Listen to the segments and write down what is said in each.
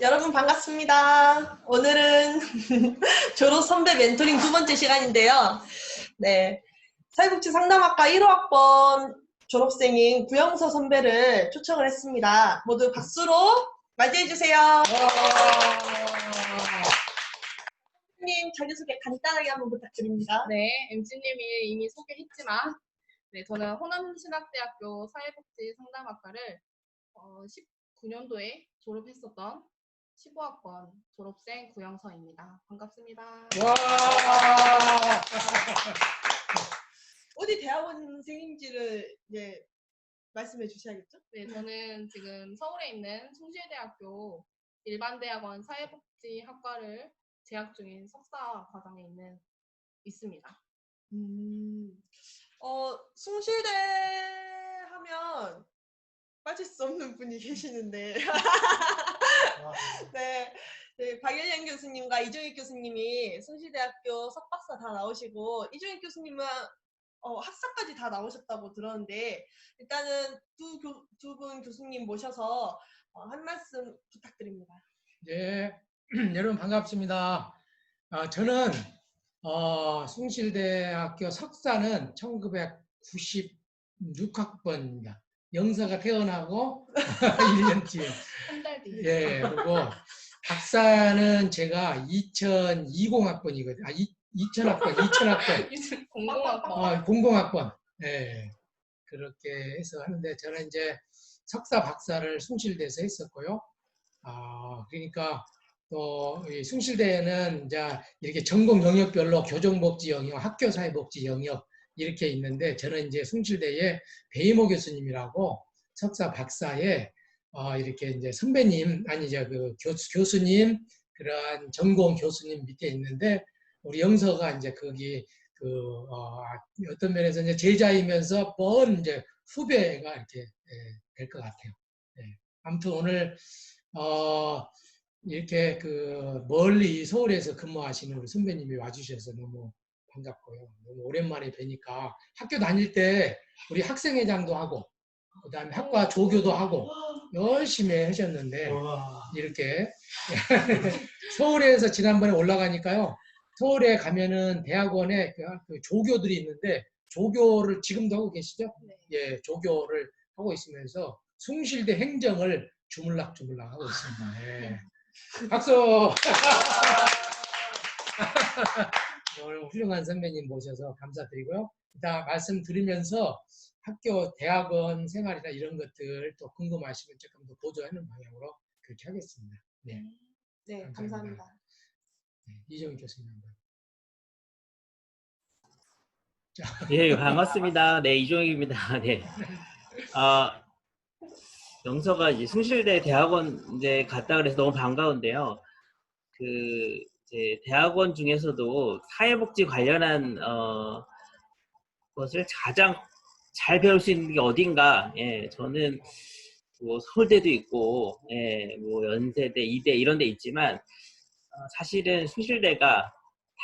여러분 반갑습니다. 오늘은 졸업 선배 멘토링 두 번째 시간인데요. 네, 사회복지 상담학과 1호학번 졸업생인 구영서 선배를 초청을 했습니다. 모두 박수로 맞이해 주세요. 선생님 자기소개 간단하게 한번 부탁드립니다. 네, MC님이 이미 소개했지만 네, 저는 호남신학대학교 사회복지 상담학과를 19년도에 졸업했었던 15학번 졸업생 구영서입니다. 반갑습니다. 와. 어디 대학원생인지를 이제 말씀해 주셔야겠죠? 네, 저는 지금 서울에 있는 숭실대학교 일반대학원 사회복지학과를 재학 중인 석사 과정에 있습니다. 숭실대 하면 빠질 수 없는 분이 계시는데 네, 네, 박예련 교수님과 이종익 교수님이 숭실대학교 석박사 다 나오시고 이종익 교수님은 학사까지 다 나오셨다고 들었는데 일단은 두 분 교수님 모셔서 한 말씀 부탁드립니다. 네, 여러분 반갑습니다. 저는 숭실대학교 석사는 1996학번입니다. 영서가 태어나고 1년 뒤에. 한 달 뒤에. 예, 그리고 박사는 제가 2020학번이거든요. 2000학번. 00학번. 00학번. 예, 그렇게 해서 하는데 저는 이제 석사 박사를 숭실대에서 했었고요. 그러니까 또 이 숭실대에는 이제 이렇게 전공 영역별로 교정복지 영역, 학교사회복지 영역 이렇게 있는데 저는 이제 숭실대에 배희모 교수님이라고 석사 박사에 이렇게 이제 선배님 아니죠 그 교수님 그러한 전공 교수님 밑에 있는데 우리 영서가 이제 거기 어떤 면에서 이제 제자이면서 먼 이제 후배가 이렇게 될 것 같아요. 예. 아무튼 오늘 이렇게 멀리 서울에서 근무하시는 우리 선배님이 와주셔서 너무 반갑고요. 너무 오랜만에 뵈니까 학교 다닐 때 우리 학생회장도 하고 그다음에 학과 조교도 하고 열심히 하셨는데 이렇게 서울에서 지난번에 올라가니까요. 서울에 가면은 대학원에 그 조교들이 있는데 조교를 지금도 하고 계시죠? 네. 예, 조교를 하고 있으면서 숭실대 행정을 주물락주물락 하고 있습니다. 예. 박수! 오늘 훌륭한 선배님 모셔서 감사드리고요. 이따 말씀 드리면서 학교 대학원 생활이나 이런 것들 또 궁금하시면 조금 더 보조하는 방향으로 그렇게 하겠습니다. 네, 네, 감사합니다. 네, 이종익 교수님 한번. 예, 반갑습니다. 네, 이종익입니다. 네. 영서가 이제 숭실대 대학원 이제 갔다 그래서 너무 반가운데요. 이제 대학원 중에서도 사회복지 관련한 것을 가장 잘 배울 수 있는 게 어딘가. 예, 저는 뭐 서울대도 있고, 예, 뭐 연세대, 이대 이런 데 있지만 사실은 숭실대가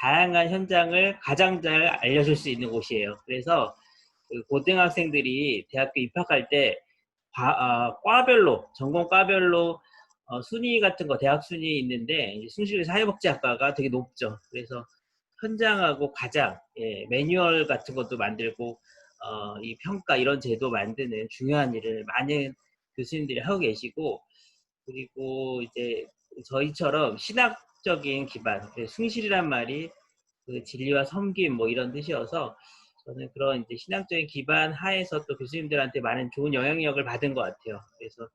다양한 현장을 가장 잘 알려줄 수 있는 곳이에요. 그래서 그 고등학생들이 대학교 입학할 때 과별로, 전공 과별로 순위 같은 거, 대학 순위 있는데 이제 숭실대 사회복지학과가 되게 높죠. 그래서 현장하고 과장, 예, 매뉴얼 같은 것도 만들고 이 평가 이런 제도 만드는 중요한 일을 많은 교수님들이 하고 계시고, 그리고 이제 저희처럼 신학적인 기반, 숭실이란 말이 그 진리와 섬김 뭐 이런 뜻이어서 저는 그런 이제 신학적인 기반 하에서 또 교수님들한테 많은 좋은 영향력을 받은 것 같아요. 그래서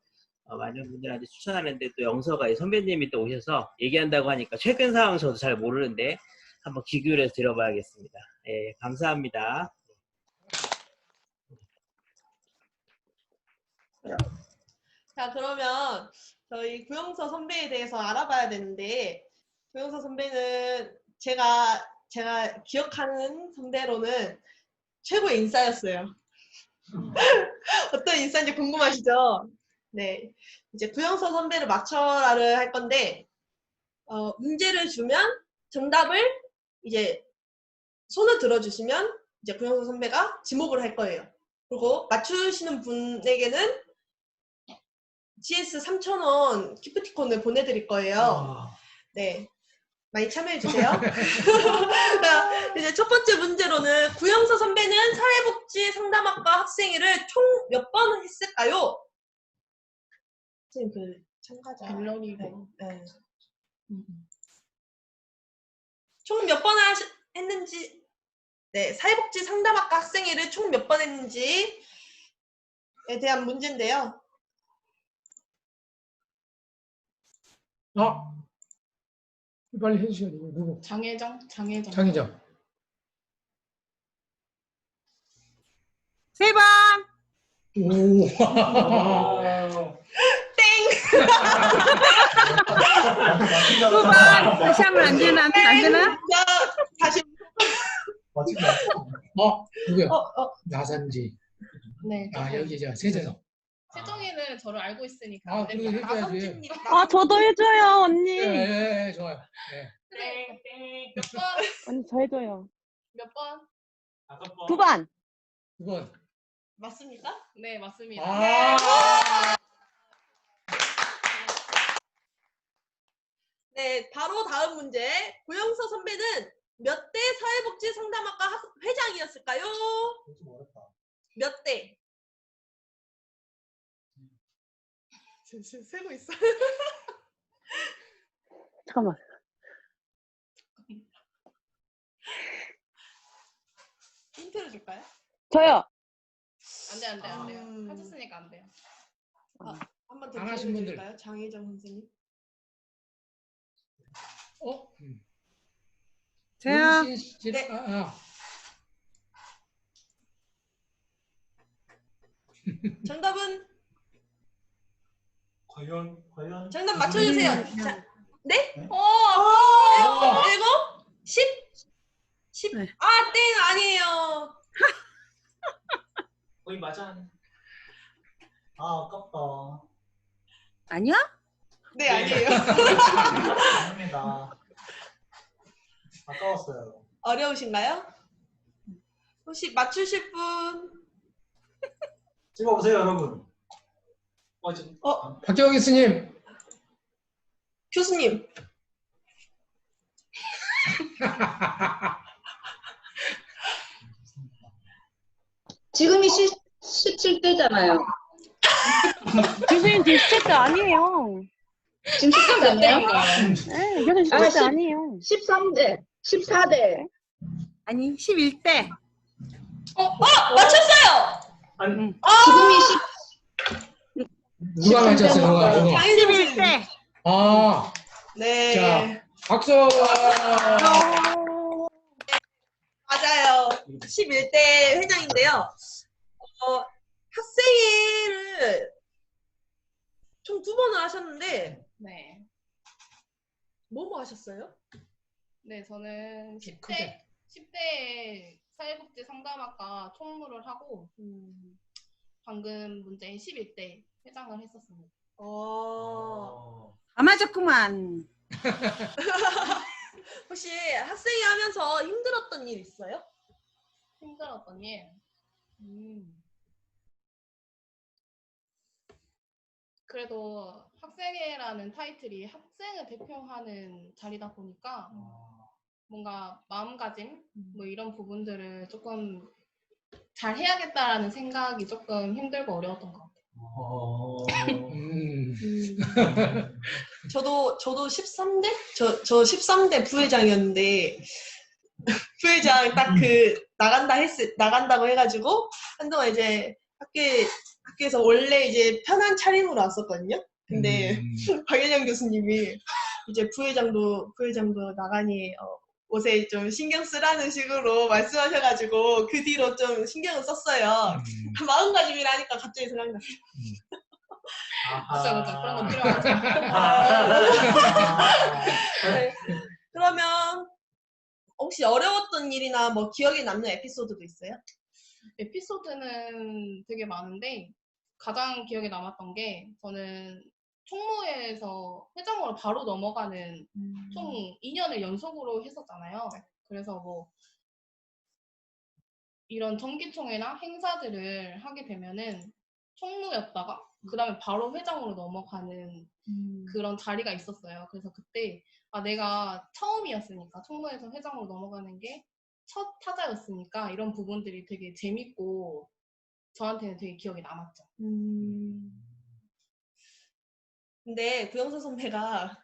많은 분들한테 추천하는데 또 영서가 선배님이 또 오셔서 얘기한다고 하니까 최근 상황 저도 잘 모르는데 한번 귀 기울여서 들어봐야겠습니다. 예, 감사합니다. 자, 그러면 저희 구영서 선배에 대해서 알아봐야 되는데 구영서 선배는 제가 기억하는 선배로는 최고의 인싸였어요. 어떤 인싸인지 궁금하시죠? 네, 이제 구영서 선배를 맞춰라를 할 건데 문제를 주면 정답을 이제 손을 들어주시면 이제 구영서 선배가 지목을 할 거예요. 그리고 맞추시는 분에게는 GS 3,000원 기프티콘을 보내드릴 거예요. 아, 네. 많이 참여해주세요. 이제 첫 번째 문제로는 구영서 선배는 사회복지 상담학과 학생회를 총 몇 번 했을까요? 선생님 그 참가자. 갤러리로. 네. 총 몇 번 했는지, 네, 사회복지 상담학과 학생회를 총 몇 번 했는지에 대한 문제인데요. 빨리 해주셔야 돼요. 누구? 장혜정. 장희정. 3번. 오. 두 번. 다시 하면 안 되나? 안 되나? 자, 다시. 누구야? 나산지. 네. 여기 세재성. 세정이는 저를 알고 있으니까 안 그리고 됩니다. 해줘야지. 나선지님. 아, 저도 해줘요, 언니. 예, 좋아요. 네. 몇 번? 언니, 저 해줘요. 몇 번? 2번. 2번. 맞습니까? 네, 맞습니다. 네, 바로 다음 문제. 고영서 선배는 몇 대 사회복지 상담학과 회장이었을까요? 몇 대? 지금 세고 있어. 잠깐만. 힌트를 줄까요? 저요. 안 돼요. 음. 하셨으니까 안 돼요. 한번 더 안 기회를 하신 분들. 드릴까요? 장혜정 선생님. 저요. 네. 정답은? 과연? 정답 맞춰주세요. 자, 네? 네. 7? 10? 10? 네. 아, 땡 아니에요. 거의 맞아. 아깝다. 아니야? 네, 아니에요. 아닙니다. 아까웠어요. 어려우신가요? 혹시 맞추실 분? 찍어보세요, 여러분. 박정희 스님. 교수님. 지금이 17대잖아요. 교수님 지금 10대 아니에요. 지금 17대 아니에요? 네, 교수님 10대 아니에요. 13대, 14대. 아니, 11대. 맞췄어요! 아니, 지금이 누가 맞췄어요? 누가? 장혜정 선생님. 11대. 네. 자, 박수! 맞아요. 11대 회장인데요. 학생회를 총 2번을 하셨는데 네. 뭐뭐 하셨어요? 네, 저는 크게. 10대 사회복지 상담학과 총무를 하고 방금 문제인 11대 회장을 했었습니다. 아, 맞았구만. 혹시 학생회 하면서 힘들었던 일 있어요? 힘들었던 일. 그래도 학생회라는 타이틀이 학생을 대표하는 자리다 보니까 뭔가 마음가짐 뭐 이런 부분들을 조금 잘 해야겠다라는 생각이 조금 힘들고 어려웠던 것 같아요. 저도 13대? 저 13대 부회장이었는데 부회장 딱 나간다고 해가지고 한동안 이제 학교에서 원래 이제 편한 차림으로 왔었거든요. 근데 박예정 교수님이 이제 부회장도 나가니 옷에 좀 신경 쓰라는 식으로 말씀하셔가지고 그 뒤로 좀 신경을 썼어요. 마음가짐이라니까 갑자기 생각났어요. 그렇죠. 그런 거 필요하죠. 네. 그러면 혹시 어려웠던 일이나 뭐 기억에 남는 에피소드도 있어요? 에피소드는 되게 많은데 가장 기억에 남았던 게 저는 총무회에서 회장으로 바로 넘어가는 총 2년을 연속으로 했었잖아요. 그래서 뭐 이런 정기총회나 행사들을 하게 되면은 총무였다가 그다음에 바로 회장으로 넘어가는 그런 자리가 있었어요. 그래서 그때 내가 처음이었으니까 총무에서 회장으로 넘어가는 게 첫 타자였으니까 이런 부분들이 되게 재밌고 저한테는 되게 기억에 남았죠. 근데 구영서 선배가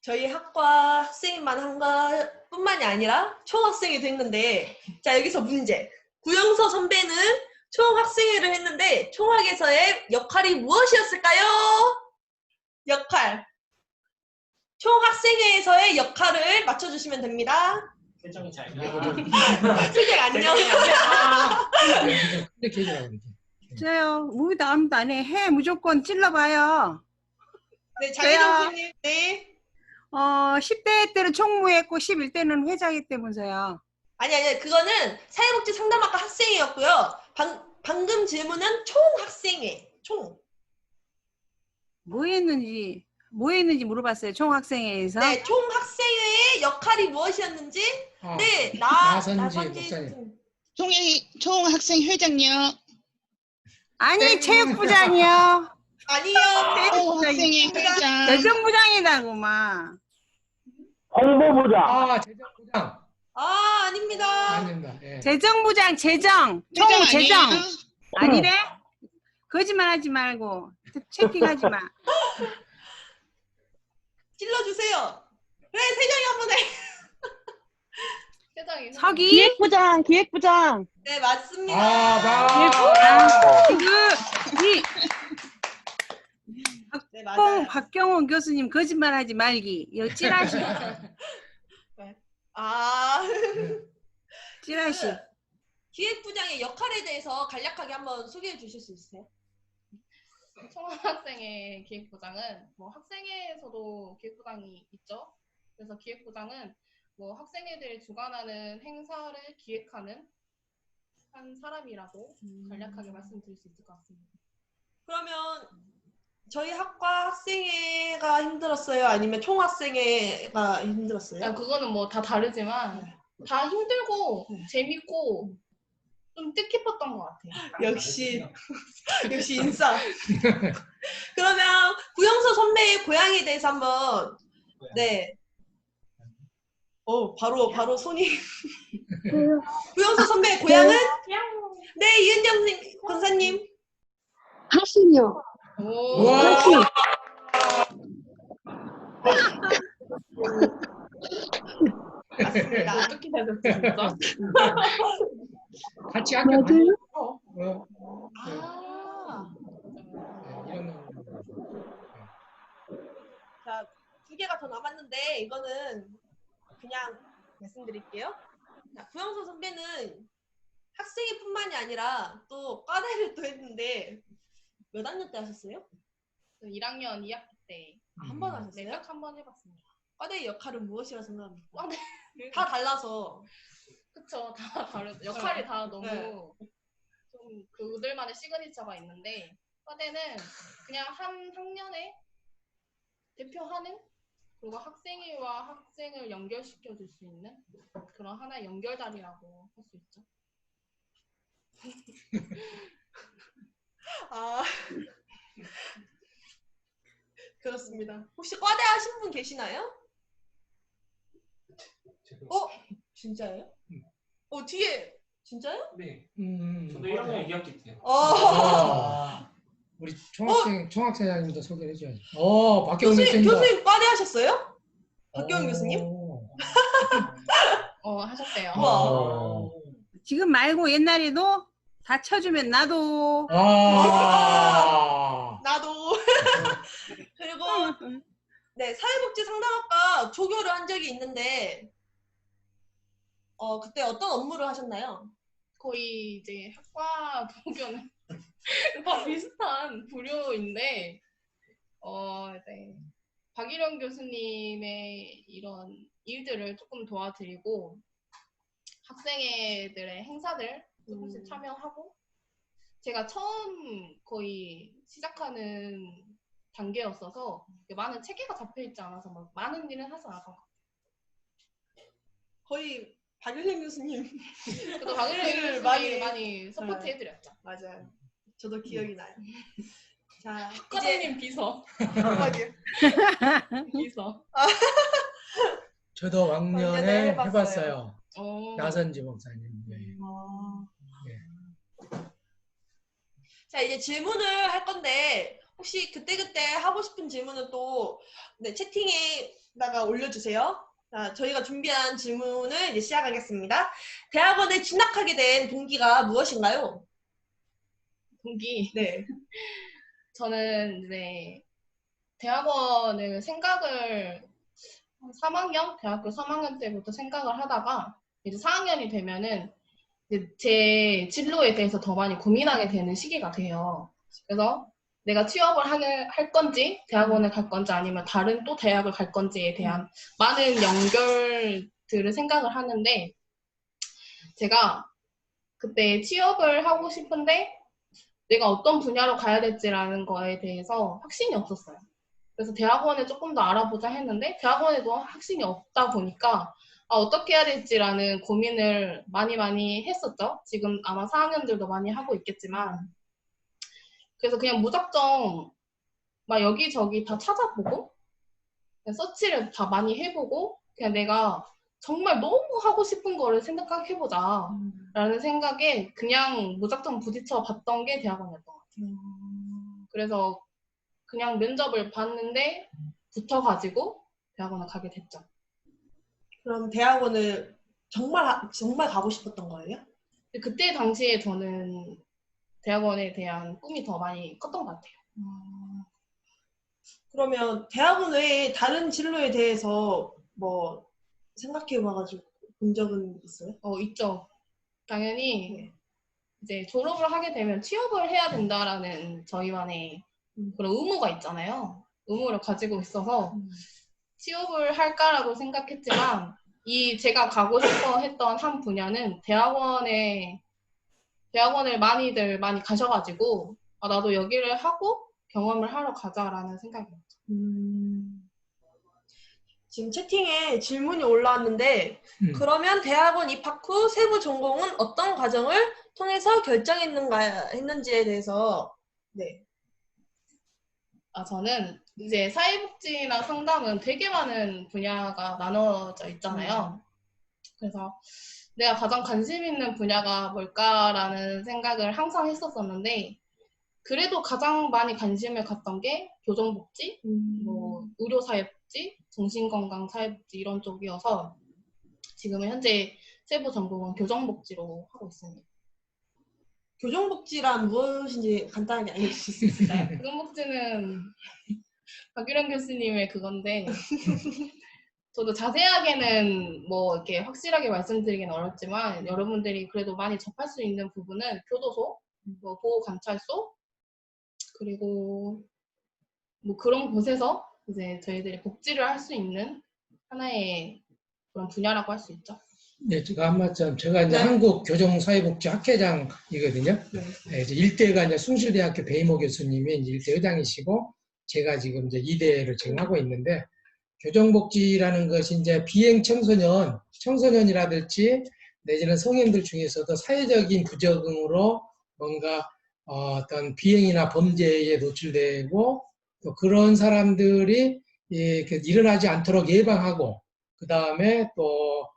저희 학과 학생만 한 것뿐만이 아니라 총학생회도 했는데, 자, 여기서 문제. 구영서 선배는 총학생회를 했는데 총학에서의 역할이 무엇이었을까요? 역할. 총학생회에서의 역할을 맞춰주시면 됩니다. 표정이 잘 선생 안녕. 근데 계좌라고 그러지. 저요. 우리도 아무도 안 해. 해. 무조건 찔러봐요. 네, 장혜정 선생님. 네. 10대 때는 총무했고 11대는 회장했다면서요. 아니. 그거는 사회복지 상담학과 학생회였고요. 방금 질문은 총학생회. 총. 뭐 했는지 물어봤어요. 총학생회에서. 네, 총학생회의 역할이 무엇이었는지. 아, 네, 나선지 나선지 목사님. 총학생 회장요. 아니, 체육부장이요. 아니요. 총학생회 회장. 재정부장이다구만. 아, 재정부장. 아닙니다. 아닙니다. 예. 재정부장, 재정. 회장 총무 재정. 아니에요? 아니래? 거짓말하지 말고 채팅하지 마. 찔러주세요. 그래, 세정이 한번 해. 회장이 서기. 기획부장. 네, 맞습니다. 네, 맞아요. 박경원 교수님 거짓말하지 말기. 이거 찌라시. 찌라시. 기획부장의 역할에 대해서 간략하게 한번 소개해 주실 수 있으세요? 총학생회 기획부장은 뭐 학생회에서도 기획부장이 있죠. 그래서 기획부장은 뭐 학생회들이 주관하는 행사를 기획하는 한 사람이라고 간략하게 말씀드릴 수 있을 것 같습니다. 그러면 저희 학과 학생회가 힘들었어요? 아니면 총학생회가 힘들었어요? 그거는 뭐 다 다르지만 다 힘들고 재밌고 좀 뜻깊었던 것 같아요. 역시 인싸. 그러면 구영서 선배의 고향에 대해서 한번. 네. 바로 손이. 구영서 선배의 고향은? 네, 이은정 권사님. 하신요. 오. 하신. 맞습니다. 어떻게 하셨죠, 진짜? 같이 학교 맞아요? 다녔어. 이런 거. 자, 2개가 더 남았는데 이거는 그냥 말씀드릴게요. 자, 구영서 선배는 학생회뿐만이 아니라 또 과대를 또 했는데 몇 학년 때 하셨어요? 1학년 2학기 때 한 번 하셨어요? 네, 딱 한 번 해봤습니다. 과대의 역할은 무엇이라 생각합니까? 과대 다 달라서. 그쵸, 다 다르죠. 역할이 다 너무 네. 좀 그들만의 시그니처가 있는데 과대는 그냥 한 학년에 대표하는 그리고 학생회와 학생을 연결시켜 줄 수 있는 그런 하나의 연결다리라고 할 수 있죠. 그렇습니다. 혹시 과대 하신 분 계시나요? 진짜예요? 뒤에 진짜요? 네. 저도 1학년 2학기 때요. 우리 총학생장님도 소개해 줘야지. 박경원 교수님 과대 하셨어요? 박경원 교수님? 하셨대요. 우와. 지금 말고 옛날에도 다 쳐주면 나도. 나도. 그리고 네, 사회복지 상담학과 조교를 한 적이 있는데 그때 어떤 업무를 하셨나요? 거의 이제 학과 조교는 다 비슷한 부류인데 이제 박일영 교수님의 이런 일들을 조금 도와드리고 학생회들의 행사들 조금씩 참여하고 제가 처음 거의 시작하는 단계였어서 많은 체계가 잡혀있지 않아서 막 많은 일은 하지 않았던 것 같아요. 거의 박일영 교수님. 그래도 박일영 교수님이 많이 서포트 해드렸죠. 맞아요. 저도 기억이 나요. 자, 이제 과장님 비서. 한마디요. 비서. 저도 왕년에 왕년에 해봤어요. 해봤어요. 어. 나선지 목사님. 네. 자, 이제 질문을 할 건데 혹시 그때그때 하고 싶은 질문은 또 네, 채팅에다가 올려주세요. 자, 저희가 준비한 질문을 이제 시작하겠습니다. 대학원에 진학하게 된 동기가 무엇인가요? 동기. 네. 저는 이제 대학원을 생각을 3학년, 대학교 3학년 때부터 생각을 하다가 이제 4학년이 되면은 이제 제 진로에 대해서 더 많이 고민하게 되는 시기가 돼요. 그래서 내가 취업을 할 건지, 대학원을 갈 건지, 아니면 다른 또 대학을 갈 건지에 대한 많은 연결들을 생각을 하는데, 제가 그때 취업을 하고 싶은데 내가 어떤 분야로 가야 될지라는 거에 대해서 확신이 없었어요. 그래서 대학원을 조금 더 알아보자 했는데 대학원에도 확신이 없다 보니까 어떻게 해야 될지라는 고민을 많이 했었죠. 지금 아마 4학년들도 많이 하고 있겠지만, 그래서 그냥 무작정 막 여기저기 다 찾아보고 그냥 서치를 다 많이 해보고 그냥 내가 정말 너무 하고 싶은 거를 생각해보자 라는 생각에 그냥 무작정 부딪혀 봤던 게 대학원이었던 것 같아요. 그래서 그냥 면접을 봤는데 붙어가지고 대학원을 가게 됐죠. 그럼 대학원을 정말 가고 싶었던 거예요? 그때 당시에 저는 대학원에 대한 꿈이 더 많이 컸던 것 같아요. 그러면 대학원 외에 다른 진로에 대해서 뭐 생각해봐가지고 본 적은 있어요? 있죠. 당연히 이제 졸업을 하게 되면 취업을 해야 된다라는 저희만의 그런 의무가 있잖아요. 의무를 가지고 있어서 취업을 할까라고 생각했지만 제가 가고 싶어 했던 한 분야는 대학원을 많이 가셔가지고 나도 여기를 하고 경험을 하러 가자라는 생각이었죠. 지금 채팅에 질문이 올라왔는데 그러면 대학원 입학 후 세부 전공은 어떤 과정을 통해서 결정했는지에 대해서 네. 저는 이제 사회복지나 상담은 되게 많은 분야가 나눠져 있잖아요. 그래서 내가 가장 관심 있는 분야가 뭘까라는 생각을 항상 했었었는데 그래도 가장 많이 관심을 갖던 게 교정복지, 뭐 의료사회복지, 정신건강사회복지 이런 쪽이어서 지금은 현재 세부 전공은 교정복지로 하고 있습니다. 교정복지란 무엇인지 간단하게 알려주실 수 있을까요? 교정복지는 박유령 교수님의 그건데 저도 자세하게는 뭐 이렇게 확실하게 말씀드리긴 어렵지만 여러분들이 그래도 많이 접할 수 있는 부분은 교도소, 뭐 보호관찰소, 그리고 뭐 그런 곳에서 이제 저희들이 복지를 할 수 있는 하나의 그런 분야라고 할 수 있죠. 네, 제가 이제 한국교정사회복지학회장이거든요. 네, 이제 일대가 이제 숭실대학교 배희모 교수님이 이제 일대 의장이시고 제가 지금 이제 2대를 지금 하고 있는데 교정복지라는 것이 이제 비행 청소년이라든지 내지는 성인들 중에서도 사회적인 부적응으로 뭔가 어떤 비행이나 범죄에 노출되고 또 그런 사람들이 일어나지 않도록 예방하고 그 다음에 또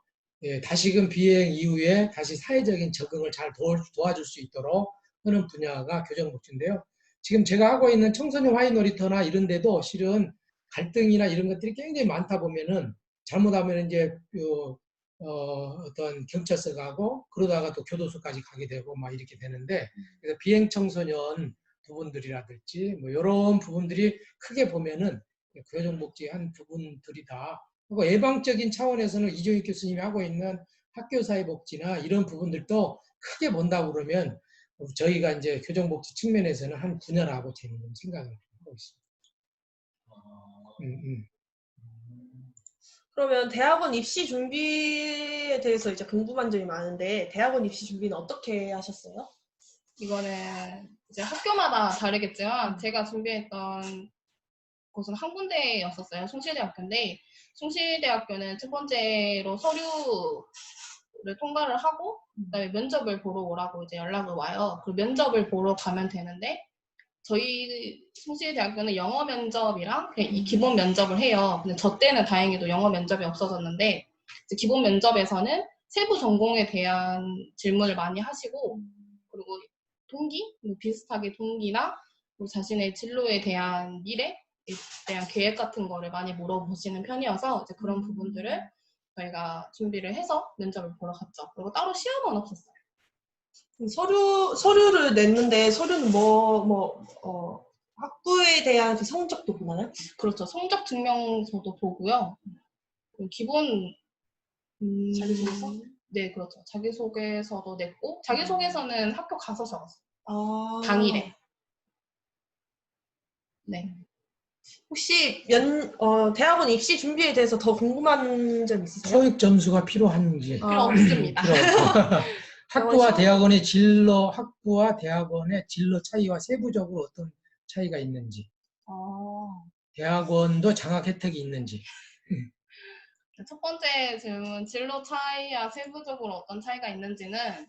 다시금 비행 이후에 다시 사회적인 적응을 잘 도와줄 수 있도록 하는 분야가 교정복지인데요. 지금 제가 하고 있는 청소년 화해 놀이터나 이런 데도 실은 갈등이나 이런 것들이 굉장히 많다 보면은 잘못하면 이제 어떤 경찰서 가고 그러다가 또 교도소까지 가게 되고 막 이렇게 되는데 그래서 비행 청소년 부분들이라든지 뭐 이런 부분들이 크게 보면은 교정복지의 한 부분들이다. 그리고 예방적인 차원에서는 이종익 교수님이 하고 있는 학교사회복지나 이런 부분들도 크게 본다고 그러면 저희가 이제 교정복지 측면에서는 한 분야라고 저는 생각을 하고 있습니다. 그러면 대학원 입시 준비에 대해서 이제 궁금한 점이 많은데 대학원 입시 준비는 어떻게 하셨어요? 이거는 이제 학교마다 다르겠지만 제가 준비했던 곳은 한 군데였었어요. 숭실대학교인데 숭실대학교는 첫 번째로 서류를 통과를 하고 그다음에 면접을 보러 오라고 이제 연락을 와요. 그 면접을 보러 가면 되는데 저희 숭실대학교는 영어 면접이랑 그냥 이 기본 면접을 해요. 근데 저 때는 다행히도 영어 면접이 없어졌는데 이제 기본 면접에서는 세부 전공에 대한 질문을 많이 하시고 그리고 동기? 뭐 비슷하게 동기나 뭐 자신의 진로에 대한 미래에 대한 계획 같은 거를 많이 물어보시는 편이어서 이제 그런 부분들을 저희가 준비를 해서 면접을 보러 갔죠. 그리고 따로 시험은 없었어요. 서류를 냈는데 서류는 학부에 대한 그 성적도 보나요? 그렇죠. 성적 증명서도 보고요. 기본 자기소개서? 네, 그렇죠. 자기소개서도 냈고 자기소개서는 학교 가서 적었어요. 아. 당일에. 네. 혹시 대학원 입시 준비에 대해서 더 궁금한 점 있으세요? 토익 점수가 필요한지. 필요 없습니다. 학부와 대학원의 진로, 학부와 대학원의 진로 차이와 세부적으로 어떤 차이가 있는지. 대학원도 장학 혜택이 있는지. 첫 번째 질문, 진로 차이와 세부적으로 어떤 차이가 있는지는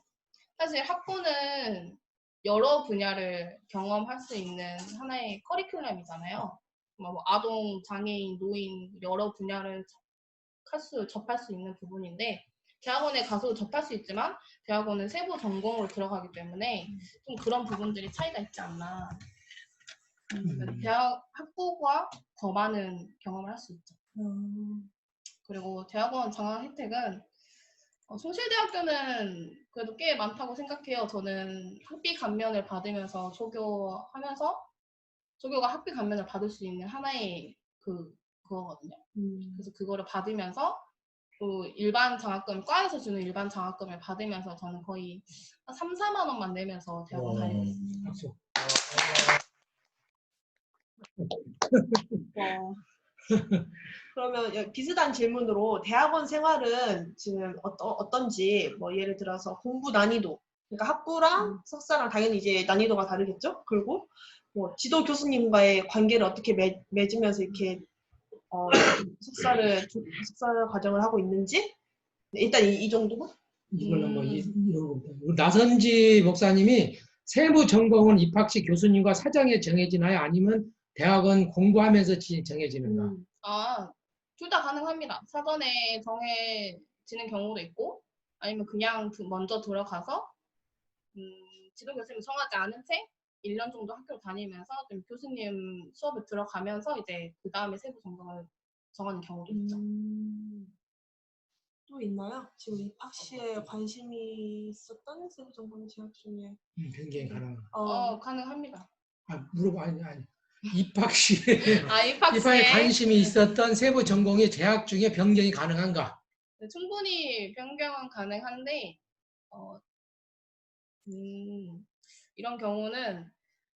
사실 학부는 여러 분야를 경험할 수 있는 하나의 커리큘럼이잖아요. 뭐 아동, 장애인, 노인 여러 분야를 접할 수 있는 부분인데 대학원에 가서 접할 수 있지만 대학원은 세부 전공으로 들어가기 때문에 좀 그런 부분들이 차이가 있지 않나. 학부가 더 많은 경험을 할 수 있죠. 그리고 대학원 장학 혜택은 숭실대학교는 그래도 꽤 많다고 생각해요. 저는 학비 감면을 받으면서 조교하면서 조교가 학비 감면을 받을 수 있는 하나의 그거거든요. 그래서 그거를 받으면서 또 일반 장학금, 과에서 주는 일반 장학금을 받으면서 저는 거의 3, 4만 원만 내면서 대학원 다니고 있습니다. 박수. 그러면 비슷한 질문으로 대학원 생활은 지금 어떤지 뭐 예를 들어서 공부 난이도 그러니까 학부랑 석사랑 당연히 이제 난이도가 다르겠죠? 그리고 뭐 지도 교수님과의 관계를 어떻게 맺으면서 이렇게 석사 과정을 하고 있는지 일단 이 정도만? 이걸 한번 나선지 목사님이 세부 전공은 입학시 교수님과 사정에 정해지나요? 아니면 대학원 공부하면서 정해지는가? 둘 다 가능합니다. 사전에 정해지는 경우도 있고 아니면 그냥 먼저 들어가서 지도 교수님이 정하지 않은 채 1년 정도 학교를 다니면서 좀 교수님 수업을 들어가면서 이제 그 다음에 세부 전공을 정하는 경우도 있죠. 또 있나요? 지금 입학시에 관심이 있었던 세부 전공 재학 중에 굉장히 가능합니다. 가능합니다. 물어봐 아니. 입학시에 입학시에 관심이 있었던 세부 전공의 재학 중에 변경이 가능한가? 네, 충분히 변경은 가능한데 이런 경우는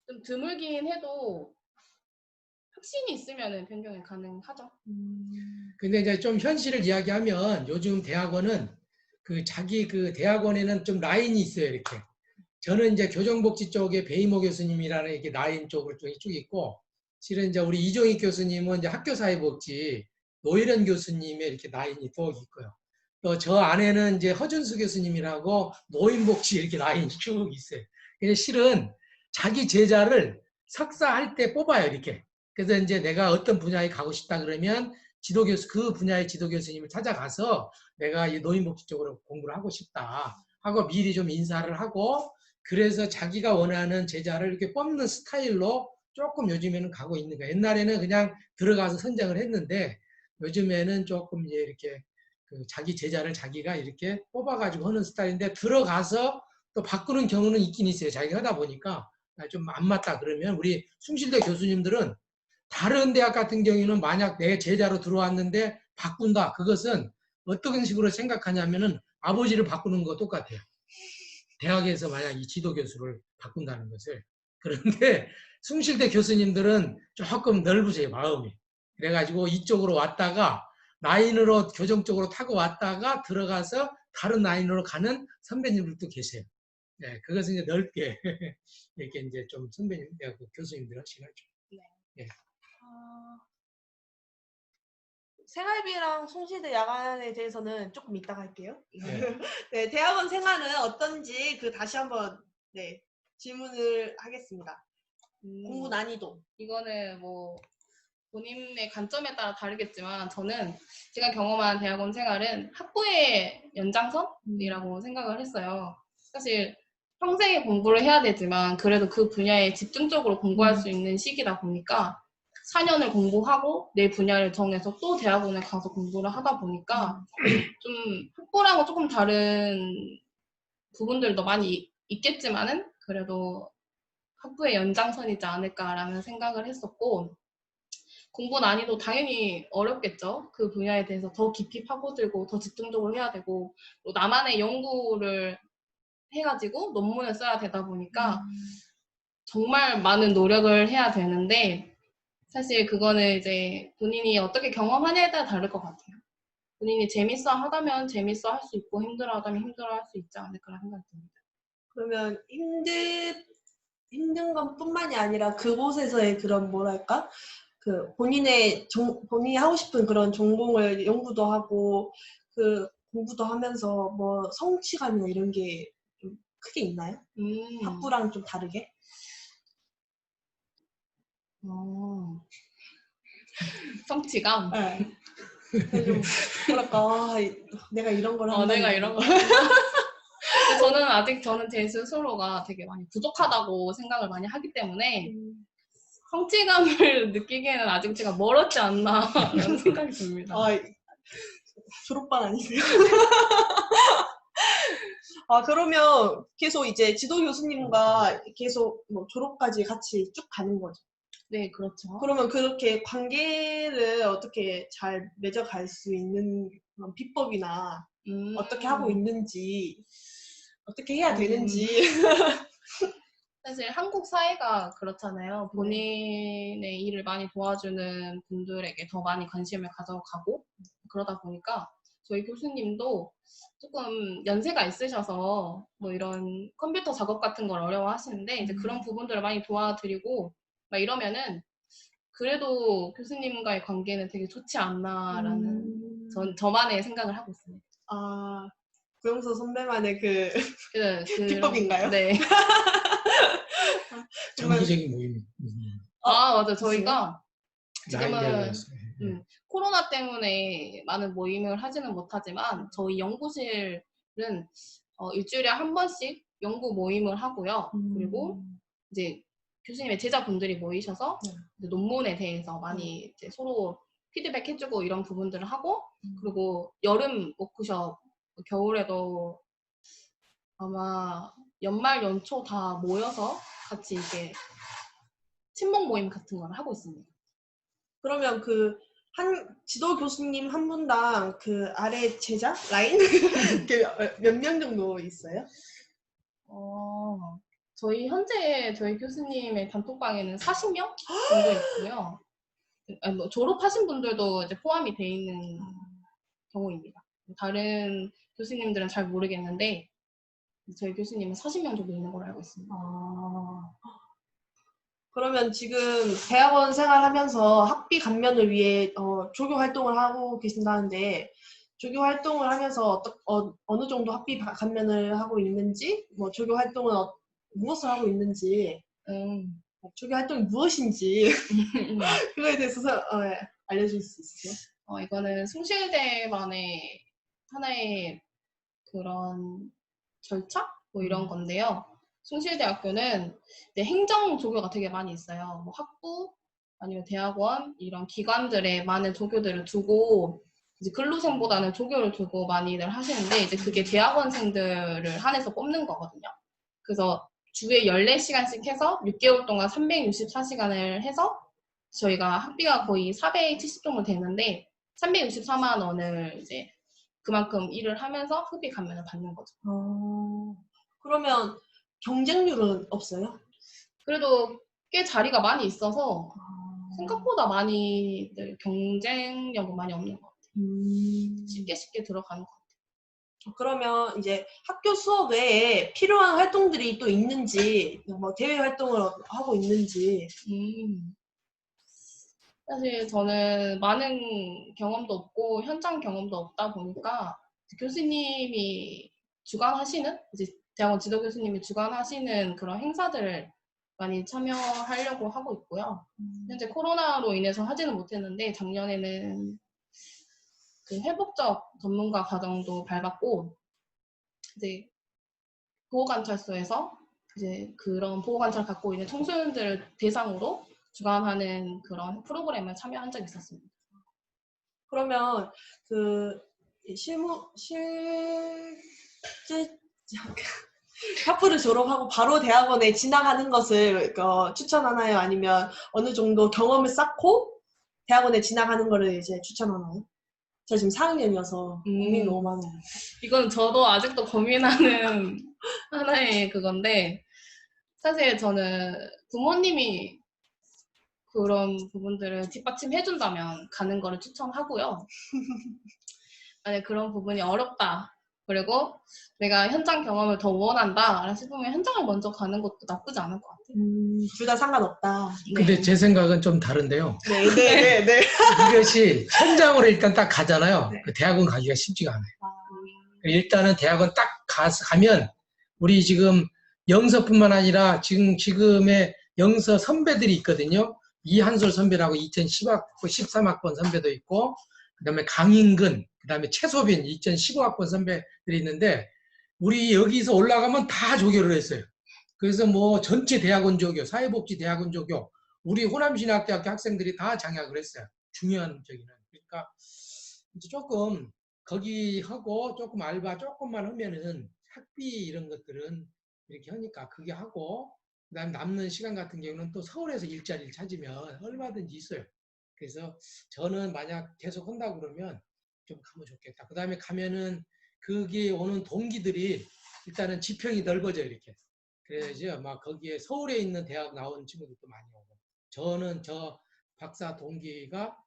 좀 드물긴 해도 확신이 있으면 변경이 가능하죠. 근데 이제 좀 현실을 이야기하면 요즘 대학원은 자기 대학원에는 좀 라인이 있어요, 이렇게. 저는 이제 교정복지 쪽에 배이모 교수님이라는 이렇게 라인 쪽으로 쭉 있고, 실은 이제 우리 이종익 교수님은 이제 학교사회복지 노일현 교수님의 이렇게 라인이 또 있고요. 또 저 안에는 이제 허준수 교수님이라고 노인복지 이렇게 라인이 쭉 있어요. 근데 실은 자기 제자를 석사할 때 뽑아요, 이렇게. 그래서 이제 내가 어떤 분야에 가고 싶다 그러면 그 분야의 지도 교수님을 찾아가서 내가 이 노인복지 쪽으로 공부를 하고 싶다 하고 미리 좀 인사를 하고 그래서 자기가 원하는 제자를 이렇게 뽑는 스타일로 조금 요즘에는 가고 있는 거예요. 옛날에는 그냥 들어가서 선정을 했는데 요즘에는 조금 이제 이렇게 자기 제자를 자기가 이렇게 뽑아가지고 하는 스타일인데 들어가서 또 바꾸는 경우는 있긴 있어요. 자기가 하다 보니까 좀 안 맞다 그러면 우리 숭실대 교수님들은 다른 대학 같은 경우는 만약 내 제자로 들어왔는데 바꾼다. 그것은 어떤 식으로 생각하냐면은 아버지를 바꾸는 거 똑같아요. 대학에서 만약 이 지도 교수를 바꾼다는 것을. 그런데 숭실대 교수님들은 조금 넓으세요, 마음이. 그래가지고 이쪽으로 왔다가 라인으로 교정 쪽으로 타고 왔다가 들어가서 다른 라인으로 가는 선배님들도 계세요. 네, 그것은 이제 넓게 이렇게 이제 좀 선배님, 교수님들 하시죠. 네. 생활비랑 숭실대 야간에 대해서는 조금 이따가 할게요. 네. 네, 대학원 생활은 어떤지 다시 한번 질문을 하겠습니다. 공부 난이도. 이거는 뭐 본인의 관점에 따라 다르겠지만 저는 제가 경험한 대학원 생활은 학부의 연장선이라고 생각을 했어요. 사실 평생에 공부를 해야 되지만 그래도 그 분야에 집중적으로 공부할 수 있는 시기다 보니까 4년을 공부하고 내 분야를 정해서 또 대학원에 가서 공부를 하다 보니까 좀 학부랑은 조금 다른 부분들도 많이 있겠지만은 그래도 학부의 연장선이지 않을까라는 생각을 했었고, 공부 난이도 당연히 어렵겠죠. 그 분야에 대해서 더 깊이 파고들고 더 집중적으로 해야 되고 또 나만의 연구를 해가지고 논문을 써야 되다 보니까 정말 많은 노력을 해야 되는데, 사실 그거는 이제 본인이 어떻게 경험하냐에 따라 다를 것 같아요. 본인이 재밌어 하다면 재밌어 할 수 있고 힘들어 하다면 힘들어 할 수 있지 않을까라는 생각이 듭니다. 그러면 힘든 것뿐만이 아니라 그곳에서의 그런 뭐랄까? 그 본인이 하고 싶은 그런 전공을 연구도 하고 그 공부도 하면서 뭐 성취감이나 이런 게 좀 크게 있나요? 학부랑 좀 다르게? 성취감? 네. 좀 뭐랄까 내가 이런 걸 한다. 내가 이런 걸 저는 제 스스로가 되게 많이 부족하다고 생각을 많이 하기 때문에 성취감을 느끼기에는 아직 제가 멀었지 않나라는 생각이 듭니다. 졸업반 아니세요? 그러면 계속 이제 지도 교수님과 계속 뭐 졸업까지 같이 쭉 가는 거죠? 네, 그렇죠. 그러면 그렇게 관계를 어떻게 잘 맺어갈 수 있는 그런 비법이나 어떻게 하고 있는지, 어떻게 해야 되는지. 사실 한국 사회가 그렇잖아요. 본인의 일을 많이 도와주는 분들에게 더 많이 관심을 가져가고 그러다 보니까 저희 교수님도 조금 연세가 있으셔서 뭐 이런 컴퓨터 작업 같은 걸 어려워하시는데 이제 그런 부분들을 많이 도와드리고 막 이러면은 그래도 교수님과의 관계는 되게 좋지 않나라는 저만의 생각을 하고 있습니다. 구영서 선배만의 그 비법인가요? 네. 정기적인 모임. 맞아. 저희가 지금은 코로나 때문에 많은 모임을 하지는 못하지만 저희 연구실은 일주일에 한 번씩 연구 모임을 하고요. 그리고 이제 교수님의 제자분들이 모이셔서 이제 논문에 대해서 많이 이제 서로 피드백 해주고 이런 부분들을 하고, 그리고 여름 워크숍, 겨울에도 아마 연말 연초 다 모여서 같이 이렇게 친목 모임 같은 걸 하고 있습니다. 그러면 지도 교수님 한 분당 그 아래 제자 라인 몇 명 정도 있어요? 저희 교수님의 단톡방에는 40명 정도 있고요. 뭐 졸업하신 분들도 이제 포함이 돼 있는 경우입니다. 다른 교수님들은 잘 모르겠는데 저희 교수님은 40명 정도 있는 걸로 알고 있습니다. 그러면 지금 대학원 생활하면서 학비 감면을 위해 조교 활동을 하고 계신다는데, 조교 활동을 하면서 어느 정도 학비 감면을 하고 있는지, 뭐 조교 활동은 무엇을 하고 있는지, 조교 활동이 무엇인지 그거에 대해서 알려줄 수 있으세요? 이거는 숭실대만의 하나의 그런 절차? 뭐 이런 건데요. 숭실대학교는 이제 행정 조교가 되게 많이 있어요. 뭐 학부 아니면 대학원 이런 기관들에 많은 조교들을 두고 이제 근로생보다는 조교를 두고 많이들 하시는데 이제 그게 대학원생들을 한해서 뽑는 거거든요. 그래서 주에 14시간씩 해서 6개월 동안 364시간을 해서 저희가 학비가 거의 470 정도 되는데 364만 원을 이제 그만큼 일을 하면서 학비 감면을 받는 거죠. 그러면 경쟁률은 없어요? 그래도 꽤 자리가 많이 있어서 생각보다 많이들 경쟁력은 많이 없는 것 같아요. 쉽게 들어가는 것 같아요. 그러면 이제 학교 수업 외에 필요한 활동들이 또 있는지, 뭐 대외 활동을 하고 있는지. 사실 저는 많은 경험도 없고 현장 경험도 없다 보니까 교수님이 주관하시는, 이제 대학원 지도 교수님이 주관하시는 그런 행사들을 많이 참여하려고 하고 있고요. 현재 코로나로 인해서 하지는 못했는데 작년에는 그 회복적 전문가 과정도 밟았고 이제 보호관찰소에서 이제 그런 보호관찰 갖고 있는 청소년들을 대상으로 주관하는 그런 프로그램에 참여한 적이 있었습니다. 그러면 그 실제 학부를 졸업하고 바로 대학원에 진학하는 것을 추천하나요? 아니면 어느 정도 경험을 쌓고 대학원에 진학하는 거를 이제 추천하나요? 저 지금 4학년이어서 고민이 너무 많아요. 이건 저도 아직도 고민하는 하나의 그건데 사실 저는 부모님이 그런 부분들을 뒷받침해준다면 가는 거를 추천하고요. 만약 그런 부분이 어렵다. 그리고 내가 현장 경험을 더 원한다 싶으면 현장을 먼저 가는 것도 나쁘지 않을 것 같아요. 둘 다 상관없다. 근데 제 생각은 좀 다른데요. 네. 이것이 현장으로 일단 딱 가잖아요. 그 대학원 가기가 쉽지가 않아요. 일단은 대학원 딱 가면 우리 지금 영서뿐만 아니라 지금의 영서 선배들이 있거든요. 이한솔 선배라고 2013학번 선배도 있고, 그 다음에 강인근, 그 다음에 최소빈 2015학번 선배들이 있는데, 우리 여기서 올라가면 다 조교를 했어요. 그래서 뭐 전체 대학원 조교, 사회복지 대학원 조교, 우리 호남신학대학교 학생들이 다 장학을 했어요. 중요한 저기는. 그러니까 이제 조금 거기 하고 조금 알바 조금만 하면은 학비 이런 것들은 이렇게 하니까 그게 하고, 그다음 남는 시간 같은 경우는 또 서울에서 일자리를 찾으면 얼마든지 있어요. 그래서 저는 만약 계속 한다고 그러면 좀 가면 좋겠다. 그 다음에 가면은 거기에 오는 동기들이 일단은 지평이 넓어져요, 이렇게. 그래야지 막 거기에 서울에 있는 대학 나온 친구들도 많이 오고. 저는 저 박사 동기가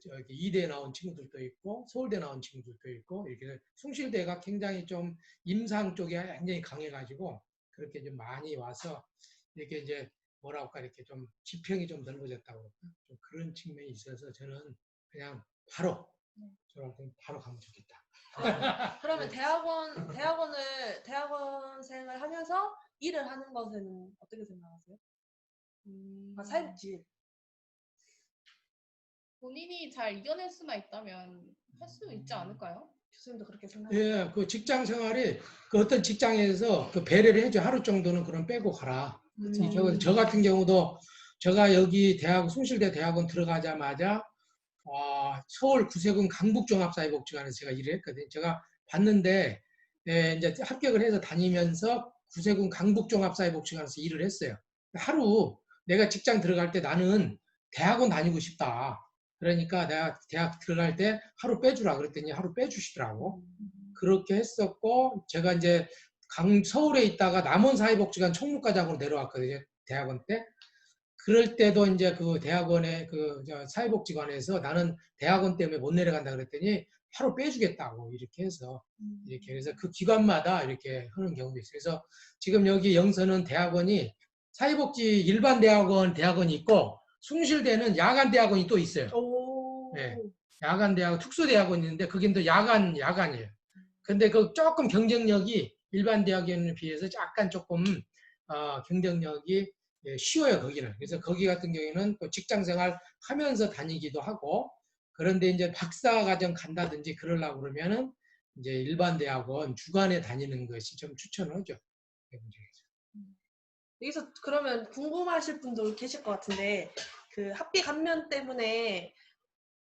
저기 이대 나온 친구들도 있고 서울대 나온 친구들도 있고 이렇게 숭실대가 굉장히 좀 임상 쪽에 굉장히 강해가지고 그렇게 좀 많이 와서 이렇게 이제 뭐라 할까 이렇게 좀 지평이 좀 넓어졌다고 그럴까 좀 그런 측면이 있어서 저는 그냥 바로 바로 가면 좋겠다. 그러면 대학원생을 하면서 일을 하는 것에는 어떻게 생각하세요? 사회복지. 본인이 잘 이겨낼 수만 있다면 할 수 있지 않을까요? 교수님도 그렇게 생각해요? 예, 그 직장 생활이 그 어떤 직장에서 그 배려를 해줘. 하루 정도는 그럼 빼고 가라. 저 같은 경우도 제가 여기 숭실대 대학원 들어가자마자 서울 구세군 강북종합사회복지관에서 제가 일을 했거든요. 제가 봤는데 이제 합격을 해서 다니면서 구세군 강북종합사회복지관에서 일을 했어요. 하루 내가 직장 들어갈 때 나는 대학원 다니고 싶다. 그러니까 내가 대학 들어갈 때 하루 빼주라 그랬더니 하루 빼주시더라고. 그렇게 했었고 제가 이제 서울에 있다가 남원사회복지관 총무과장으로 내려왔거든요. 대학원 때. 그럴 때도 이제 그 대학원의 사회복지관에서 나는 대학원 때문에 못 내려간다 그랬더니 하루 빼주겠다고 이렇게 해서 이렇게 그래서 그 기관마다 이렇게 하는 경우도 있어요. 그래서 지금 여기 영서는 대학원이 사회복지 일반 대학원이 있고 숭실대는 야간 대학원이 또 있어요. 네, 야간 대학원, 특수 대학원이 있는데 그게 또 야간이에요. 근데 그 조금 경쟁력이 일반 대학원에 비해서 약간 조금 경쟁력이 쉬워요, 거기는. 그래서 거기 같은 경우에는 또 직장 생활 하면서 다니기도 하고, 그런데 이제 박사과정 간다든지 그러려고 그러면은 이제 일반 대학원 주간에 다니는 것이 좀 추천하죠. 여기서 그러면 궁금하실 분도 계실 것 같은데, 그 학비 감면 때문에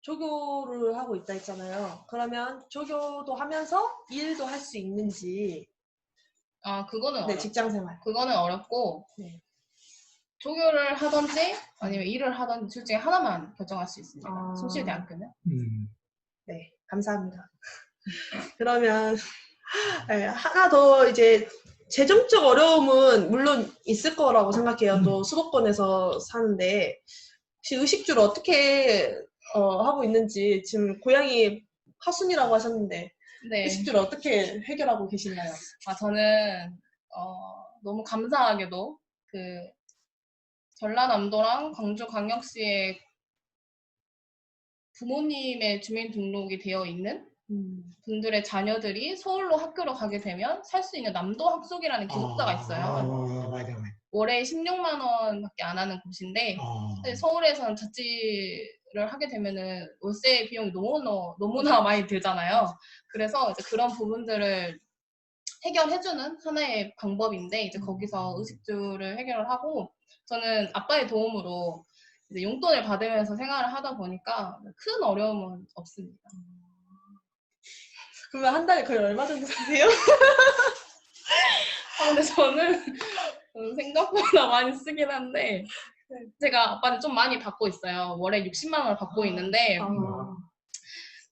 조교를 하고 있다 했잖아요. 그러면 조교도 하면서 일도 할 수 있는지. 그거는 어렵죠. 직장 생활. 그거는 어렵고, 네. 조교를 하든지 아니면 일을 하든지 둘 중에 하나만 결정할 수 있습니다. 숭실대학교는. 네, 감사합니다. 그러면 하나 더 이제 재정적 어려움은 물론 있을 거라고 생각해요. 또 수도권에서 사는데 혹시 의식주를 어떻게 하고 있는지 지금 고향이 화순이라고 하셨는데 네. 의식주를 어떻게 해결하고 계신가요? 저는 너무 감사하게도 그 전라남도랑 광주광역시에 부모님의 주민등록이 되어 있는 분들의 자녀들이 서울로 학교로 가게 되면 살 수 있는 남도 학속이라는 기숙사가 있어요. 맞아. 월에 16만 원밖에 안 하는 곳인데 사실 서울에서는 자취를 하게 되면은 월세 비용이 너무나 많이 들잖아요. 그래서 이제 그런 부분들을 해결해주는 하나의 방법인데 이제 거기서 의식주를 해결을 하고 저는 아빠의 도움으로 이제 용돈을 받으면서 생활을 하다 보니까 큰 어려움은 없습니다. 그러면 한 달에 거의 얼마 정도 쓰세요? 근데 저는 생각보다 많이 쓰긴 한데 제가 아빠는 좀 많이 받고 있어요. 월에 60만 원을 받고 있는데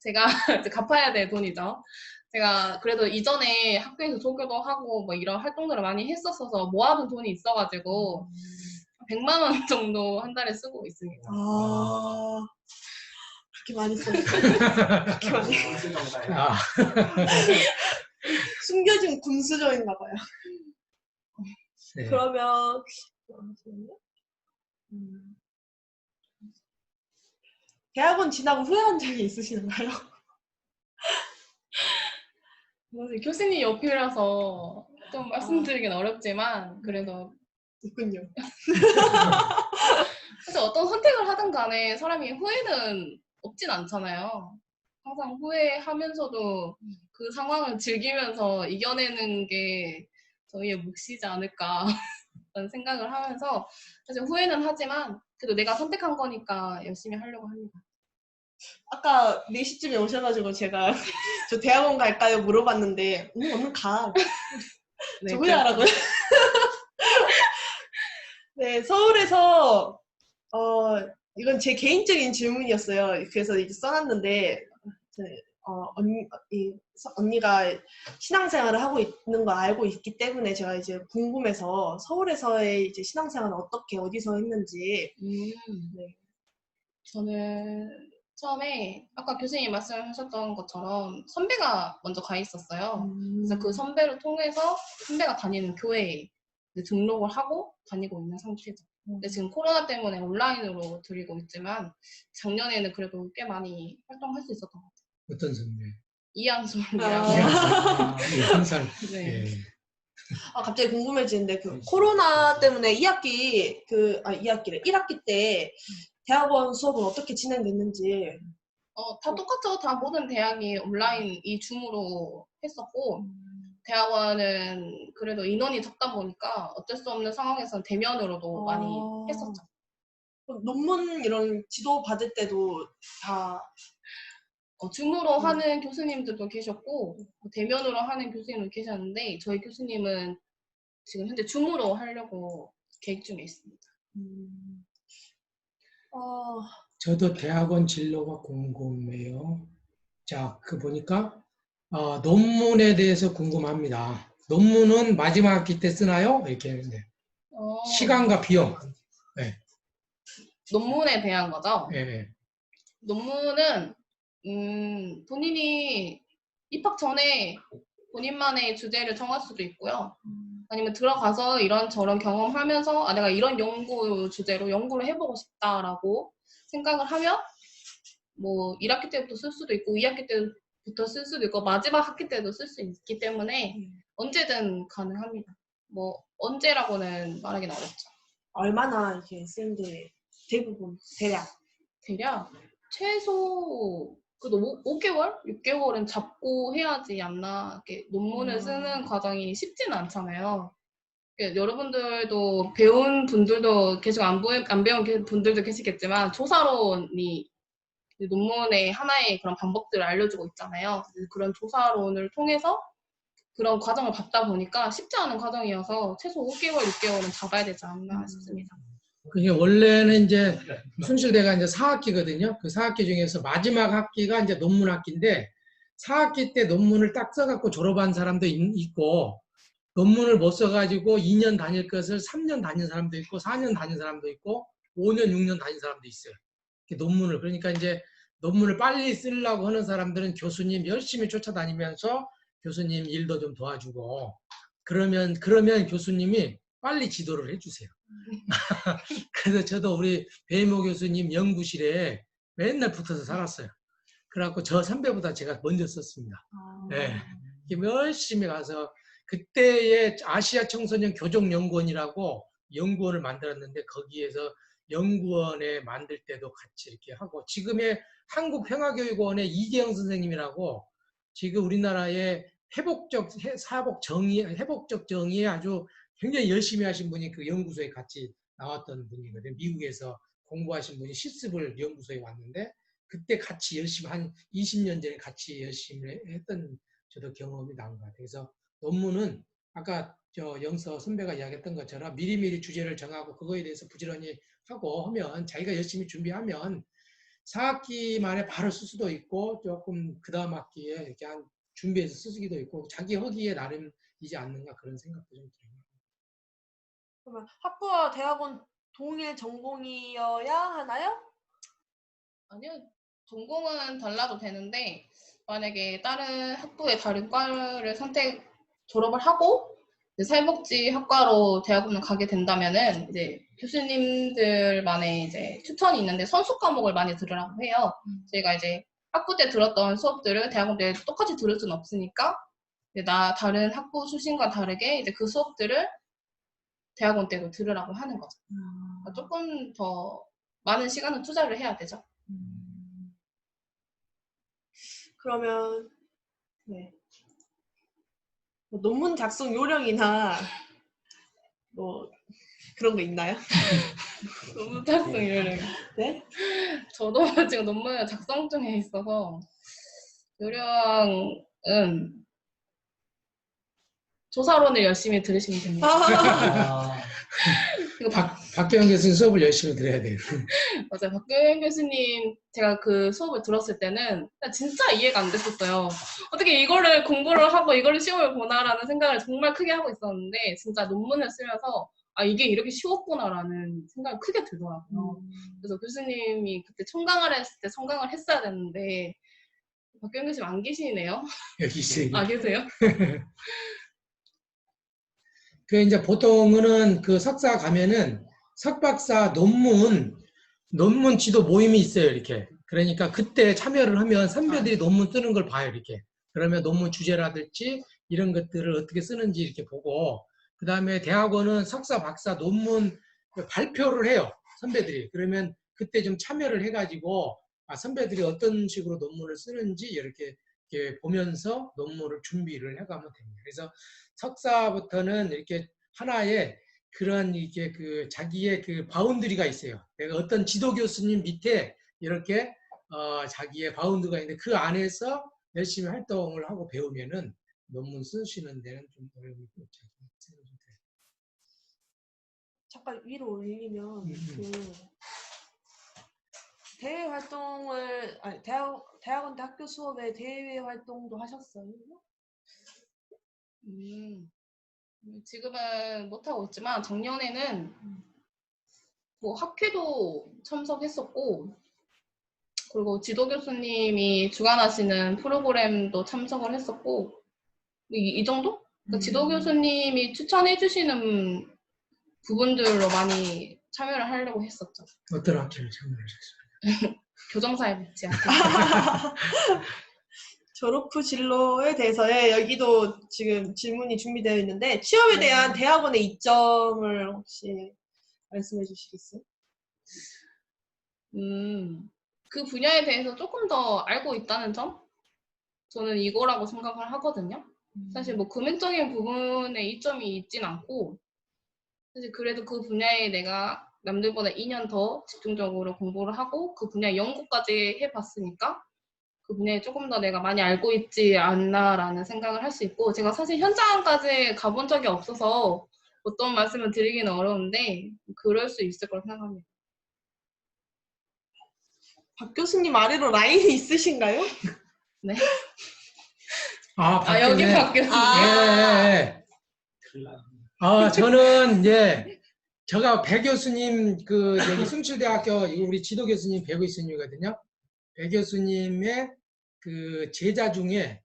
제가 이제 갚아야 될 돈이죠. 제가 그래도 이전에 학교에서 조교도 하고 뭐 이런 활동들을 많이 했었어서 모아둔 돈이 있어가지고 100만 원 정도 한 달에 쓰고 있습니다. 그렇게 많이 써요. 그렇게 많이. 숨겨진 군수저인가 봐요. 네. 그러면 대학원 지나고 후회한 적이 있으신가요? 교수님 옆이라서 좀 말씀드리긴 어렵지만 그래도 있군요. 사실 어떤 선택을 하든 간에 사람이 후회는 없진 않잖아요. 항상 후회하면서도 그 상황을 즐기면서 이겨내는 게 저희의 몫이지 않을까 라는 생각을 하면서 사실 후회는 하지만 그래도 내가 선택한 거니까 열심히 하려고 합니다. 아까 4시쯤에 오셔가지고 제가 저 대학원 갈까요? 물어봤는데 오늘 가. 저 후회하라고요? 네, 서울에서 이건 제 개인적인 질문이었어요. 그래서 이제 써놨는데 언니가 신앙생활을 하고 있는 걸 알고 있기 때문에 제가 이제 궁금해서 서울에서의 이제 신앙생활을 어디서 했는지. 네. 저는 처음에 아까 교수님이 말씀하셨던 것처럼 선배가 먼저 가 있었어요. 그래서 그 선배를 통해서 선배가 다니는 교회에 등록을 하고 다니고 있는 상태죠. 근데 지금 코로나 때문에 온라인으로 드리고 있지만 작년에는 그래도 꽤 많이 활동할 수 있었던 것 같아요. 어떤 선배? 이한솔이라고. 항상. 네. 갑자기 궁금해지는데 그 코로나 때문에 1학기 때 대학원 수업은 어떻게 진행됐는지. 다 똑같죠. 다 모든 대학이 온라인 이 줌으로 했었고 대학원은 그래도 인원이 적다 보니까 어쩔 수 없는 상황에서는 대면으로도 많이 했었죠. 논문 이런 지도 받을 때도 다 줌으로 하는 교수님들도 계셨고 대면으로 하는 교수님도 계셨는데 저희 교수님은 지금 현재 줌으로 하려고 계획 중에 있습니다. 저도 대학원 진로가 궁금해요. 자, 보니까 논문에 대해서 궁금합니다. 논문은 마지막 학기 때 쓰나요? 이렇게 했는데 시간과 비용. 네. 논문에 대한 거죠? 네. 논문은 본인이 입학 전에 본인만의 주제를 정할 수도 있고요. 아니면 들어가서 이런저런 경험하면서 내가 이런 연구 주제로 연구를 해보고 싶다라고 생각을 하면 뭐 1학기 때부터 쓸 수도 있고 2학기 때부터 쓸 수도 있고 마지막 학기 때도 쓸 수 있기 때문에 언제든 가능합니다. 뭐 언제라고는 말하기는 어렵죠. 얼마나 이렇게 쓰는데 대부분 대략 최소 그래도 5개월? 6개월은 잡고 해야지 않나. 이렇게 논문을 쓰는 과정이 쉽지는 않잖아요. 여러분들도 배운 분들도 계속 안 배운 분들도 계시겠지만 조사론이 논문의 하나의 그런 방법들을 알려주고 있잖아요. 그런 조사론을 통해서 그런 과정을 밟다 보니까 쉽지 않은 과정이어서 최소 5개월, 6개월은 잡아야 되지 않나 싶습니다. 그게 원래는 이제 숭실대가 이제 4학기거든요. 그 4학기 중에서 마지막 학기가 이제 논문 학기인데 4학기 때 논문을 딱 써갖고 졸업한 사람도 있고 논문을 못 써가지고 2년 다닐 것을 3년 다닌 사람도 있고 4년 다닌 사람도 있고 5년, 6년 다닌 사람도 있어요. 논문을. 그러니까 이제 논문을 빨리 쓰려고 하는 사람들은 교수님 열심히 쫓아다니면서 교수님 일도 좀 도와주고 그러면 교수님이 빨리 지도를 해주세요. 그래서 저도 우리 배모 교수님 연구실에 맨날 붙어서 살았어요. 그래갖고 저 선배보다 제가 먼저 썼습니다. 예. 열심히 가서 그때의 아시아 청소년 교정연구원이라고 연구원을 만들었는데 거기에서 연구원에 만들 때도 같이 이렇게 하고 지금의 한국평화교육원의 이계영 선생님이라고 지금 우리나라의 회복적 정의에 아주 굉장히 열심히 하신 분이 그 연구소에 같이 나왔던 분이거든요. 미국에서 공부하신 분이 실습을 연구소에 왔는데 그때 같이 열심히 한 20년 전에 같이 열심히 했던 저도 경험이 나온 것 같아요. 그래서 논문은 아까 저 영서 선배가 이야기했던 것처럼 미리미리 주제를 정하고 그거에 대해서 부지런히 하고 하면 자기가 열심히 준비하면 4학기 만에 바로 쓸 수도 있고 조금 그 다음 학기에 이렇게 한 준비해서 쓰기도 있고 자기 허기에 나름이지 않는가 그런 생각도 좀 들어요. 그러면 학부와 대학원 동일 전공이어야 하나요? 아니요. 전공은 달라도 되는데 만약에 다른 학부의 다른 과를 졸업을 하고 이제 사회복지학과로 대학원을 가게 된다면은 이제 교수님들만의 이제 추천이 있는데 선수 과목을 많이 들으라고 해요. 저희가 이제 학부 때 들었던 수업들을 대학원 때 똑같이 들을 수는 없으니까 이제 다른 학부 출신과 다르게 이제 그 수업들을 대학원 때도 들으라고 하는 거죠. 그러니까 조금 더 많은 시간을 투자를 해야 되죠. 그러면 네. 뭐 논문 작성 요령이나 뭐 그런 거 있나요? 논문 작성 요령. 네? 저도 지금 논문 작성 중에 있어서 요령은 조사론을 열심히 들으시면 됩니다. 박경영 교수님 수업을 열심히 들어야 돼요. 맞아요. 박경영 교수님 제가 그 수업을 들었을 때는 진짜 이해가 안 됐었어요. 어떻게 이거를 공부를 하고 이거를 시험을 보나라는 생각을 정말 크게 하고 있었는데 진짜 논문을 쓰면서 아 이게 이렇게 쉬웠구나라는 생각이 크게 들더라고요. 그래서 교수님이 그때 청강을 했을 때 청강을 했어야 됐는데 박경영 교수님 안 계시네요. 여기 있어요. 아 계세요? 그 이제 보통은 그 석사 가면은 석박사 논문 지도 모임이 있어요, 이렇게. 그러니까 그때 참여를 하면 선배들이 논문 쓰는 걸 봐요, 이렇게. 그러면 논문 주제라든지 이런 것들을 어떻게 쓰는지 이렇게 보고, 그 다음에 대학원은 석사, 박사 논문 발표를 해요, 선배들이. 그러면 그때 좀 참여를 해가지고, 선배들이 어떤 식으로 논문을 쓰는지 이렇게 보면서 논문을 준비를 해가면 됩니다. 그래서 석사부터는 이렇게 하나의 그런 이게 그 자기의 그 바운드리가 있어요. 내가 어떤 지도 교수님 밑에 이렇게 자기의 바운드가 있는데 그 안에서 열심히 활동을 하고 배우면은 논문 쓰시는 데는 좀 어려움이 없죠. 잠깐 위로 올리면 그 대외 활동을 아니 대학원 때 학교 수업에 대외 활동도 하셨어요? 지금은 못하고 있지만 작년에는 뭐 학회도 참석했었고 그리고 지도 교수님이 주관하시는 프로그램도 참석을 했었고 이 정도? 그러니까 지도 교수님이 추천해 주시는 부분들로 많이 참여를 하려고 했었죠. 어떤 학회를 참여하셨어요? 교정사회복지학회. 졸업 후 진로에 대해서의 여기도 지금 질문이 준비되어 있는데 취업에 대한 대학원의 이점을 혹시 말씀해 주시겠어요? 그 분야에 대해서 조금 더 알고 있다는 점? 저는 이거라고 생각을 하거든요. 사실 뭐 금액적인 부분에 이점이 있진 않고 사실 그래도 그 분야에 내가 남들보다 2년 더 집중적으로 공부를 하고 그 분야 연구까지 해봤으니까 그 분야에 조금 더 내가 많이 알고 있지 않나라는 생각을 할 수 있고 제가 사실 현장까지 가본 적이 없어서 어떤 말씀을 드리기는 어려운데 그럴 수 있을 거라고 생각합니다. 박 교수님 아래로 라인이 있으신가요? 네. 여기 박 교수님. 예. 저는 이제 제가 배 교수님 그 여기 숭실대학교 우리 지도 교수님 배 교수님이거든요. 배 교수님의 그 제자 중에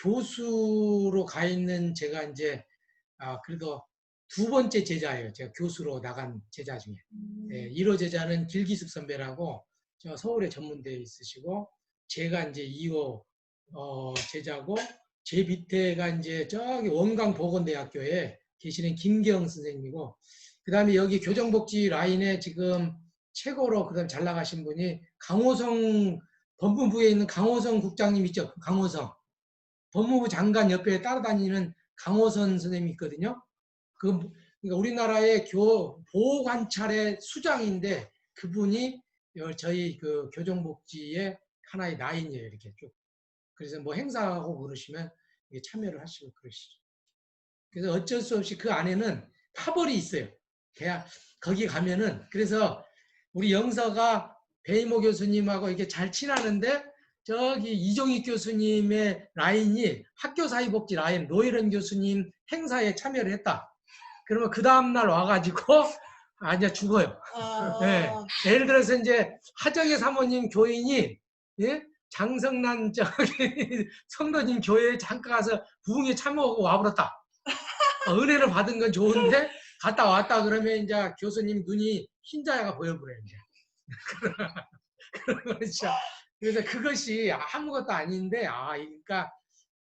교수로 가 있는 제가 이제 그래도 두 번째 제자예요. 제가 교수로 나간 제자 중에. 1호 제자는 길기숙 선배라고 저 서울에 전문대에 있으시고 제가 이제 2호 제자고, 제 밑에가 이제 저기 원광보건대학교에 계시는 김경 선생님이고, 그 다음에 여기 교정복지 라인에 지금 최고로 그다음 잘 나가신 분이 강호성, 법무부에 있는 강호성 국장님 있죠? 강호성. 법무부 장관 옆에 따라다니는 강호선 선생님이 있거든요. 그러니까 우리나라의 보호관찰의 수장인데 그분이 저희 그 교정복지의 하나의 라인이에요. 이렇게 쭉. 그래서 뭐 행사하고 그러시면 참여를 하시고 그러시죠. 그래서 어쩔 수 없이 그 안에는 파벌이 있어요. 거기 가면은, 그래서 우리 영서가 배이모 교수님하고 이렇게 잘 친하는데 저기 이종익 교수님의 라인이 학교사회복지 라인 노일은 교수님 행사에 참여를 했다. 그러면 그 다음날 와가지고 이제 죽어요. 네. 예를 들어서 이제 하정의 사모님 교인이, 예? 장성난 저기 성도님 교회에 잠깐 가서 부흥에 참여하고 와버렸다. 은혜를 받은 건 좋은데 갔다 왔다 그러면 이제 교수님 눈이 흰자야가 보여버려요. 이제. 그렇죠. 그래서 그것이 아무것도 아닌데, 그러니까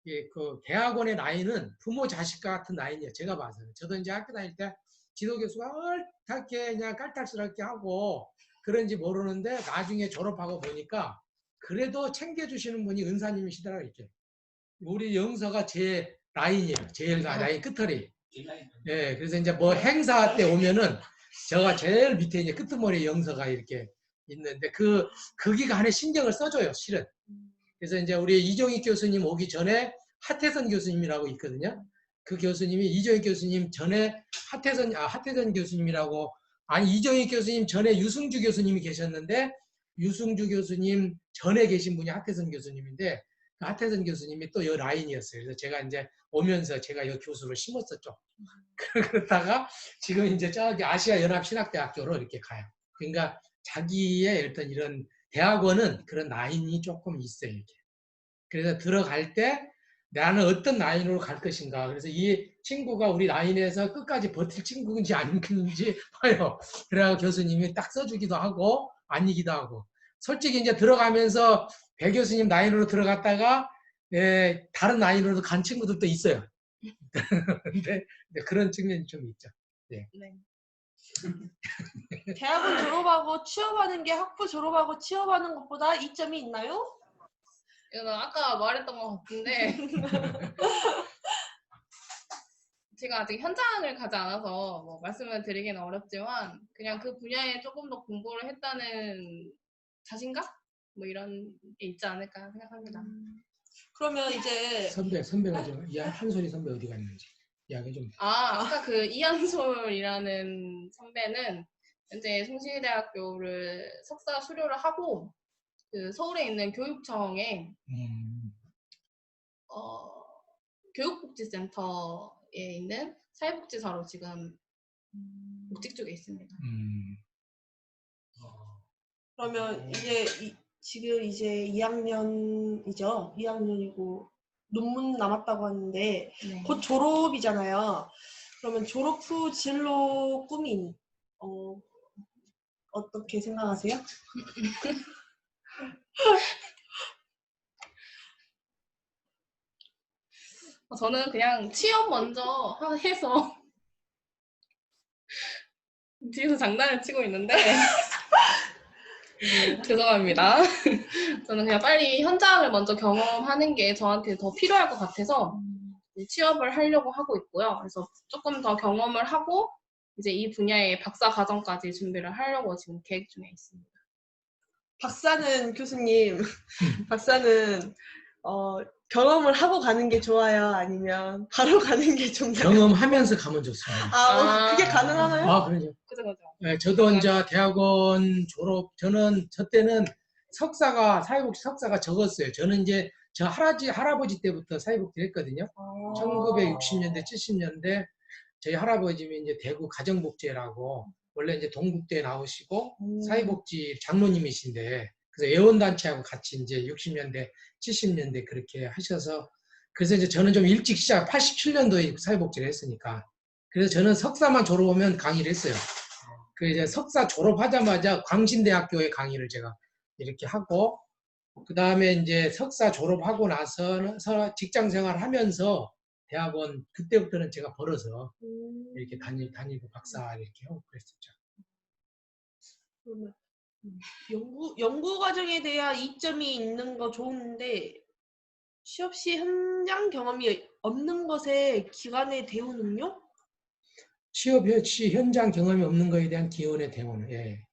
그 대학원의 라인은 부모 자식과 같은 라인이에요. 제가 봐서는. 저도 이제 학교 다닐 때 지도교수가 얼타게 그냥 깔탈스럽게 하고 그런지 모르는데 나중에 졸업하고 보니까 그래도 챙겨주시는 분이 은사님이시더라고요. 이렇게. 우리 영서가 제 라인이에요. 제일 라인 끝털이. 예, 그래서 이제 뭐 행사 때 오면은 제가 제일 밑에 이제 끄트머리 영서가 이렇게 있는데 거기가 안에 신경을 써줘요, 실은. 그래서 이제 우리 이종익 교수님 오기 전에 하태선 교수님이라고 있거든요. 그 교수님이 이종익 교수님 전에 하태선 교수님이라고, 이종익 교수님 전에 유승주 교수님이 계셨는데 유승주 교수님 전에 계신 분이 하태선 교수님인데 그 하태선 교수님이 또 이 라인이었어요. 그래서 제가 이제 오면서 제가 이 교수를 심었었죠. 그러다가 지금 이제 저기 아시아연합신학대학교로 이렇게 가요. 그러니까 자기의 어떤 이런 대학원은 그런 라인이 조금 있어요. 이렇게. 그래서 들어갈 때 나는 어떤 라인으로 갈 것인가. 그래서 이 친구가 우리 라인에서 끝까지 버틸 친구인지 아닌지 봐요. 그래서 교수님이 딱 써주기도 하고 아니기도 하고. 솔직히 이제 들어가면서 배 교수님 라인으로 들어갔다가 다른 라인으로 간 친구들도 있어요. 근데 그런 측면이 좀 있죠. 네. 대학원 졸업하고 취업하는 게 학부 졸업하고 취업하는 것보다 이점이 있나요? 이거 아까 말했던 것 같은데 제가 아직 현장을 가지 않아서 뭐 말씀을 드리기는 어렵지만 그냥 그 분야에 조금 더 공부를 했다는 자신감? 뭐 이런 게 있지 않을까 생각합니다. 그러면 이제 선배가 좀 한솔이 선배 어디 갔는지 이야기 좀. 아까 그 이한솔이라는 선배는 현재 숭실대학교를 석사 수료를 하고 그 서울에 있는 교육청에 교육복지센터에 있는 사회복지사로 지금 복직 쪽에 있습니다. 그러면 이제 지금 이제 2학년이죠. 2학년이고 논문 남았다고 하는데 네. 곧 졸업이잖아요. 그러면 졸업 후 진로 꿈이 어떻게 생각하세요? 저는 그냥 취업 먼저 해서 뒤에서 장난을 치고 있는데 죄송합니다. 저는 그냥 빨리 현장을 먼저 경험하는 게 저한테 더 필요할 것 같아서 취업을 하려고 하고 있고요. 그래서 조금 더 경험을 하고 이제 이 분야의 박사 과정까지 준비를 하려고 지금 계획 중에 있습니다. 박사는 교수님, 박사는 경험을 하고 가는 게 좋아요? 아니면 바로 가는 게 좀 경험하면서 가면 좋습니다. 그게 가능하나요? 그러죠. 그죠. 네, 저도 이제 대학원 졸업, 저 때는 사회복지 석사가 적었어요. 저는 이제 저 할아버지 때부터 사회복지를 했거든요. 1960년대, 70년대 저희 할아버님이 이제 대구 가정복지회라고 원래 이제 동국대에 나오시고 사회복지 장로님이신데 그래서 애원단체하고 같이 이제 60년대, 70년대 그렇게 하셔서 그래서 이제 저는 좀 일찍 87년도에 사회복지를 했으니까 그래서 저는 석사만 졸업하면 강의를 했어요. 그 이제 석사 졸업하자마자 광신대학교에 강의를 제가 이렇게 하고 그 다음에 이제 석사 졸업하고 나서는 직장 생활 하면서 대학원 그때부터는 제가 벌어서 이렇게 다니고 박사 이렇게 하고 그랬었죠. 그러면 연구 과정에 대한 이점이 있는 거 좋은데 취업 시 현장 경험이 없는 것에 기관의 대우는요? 취업 시 현장 경험이 없는 것에 대한 기원의 대우는 예.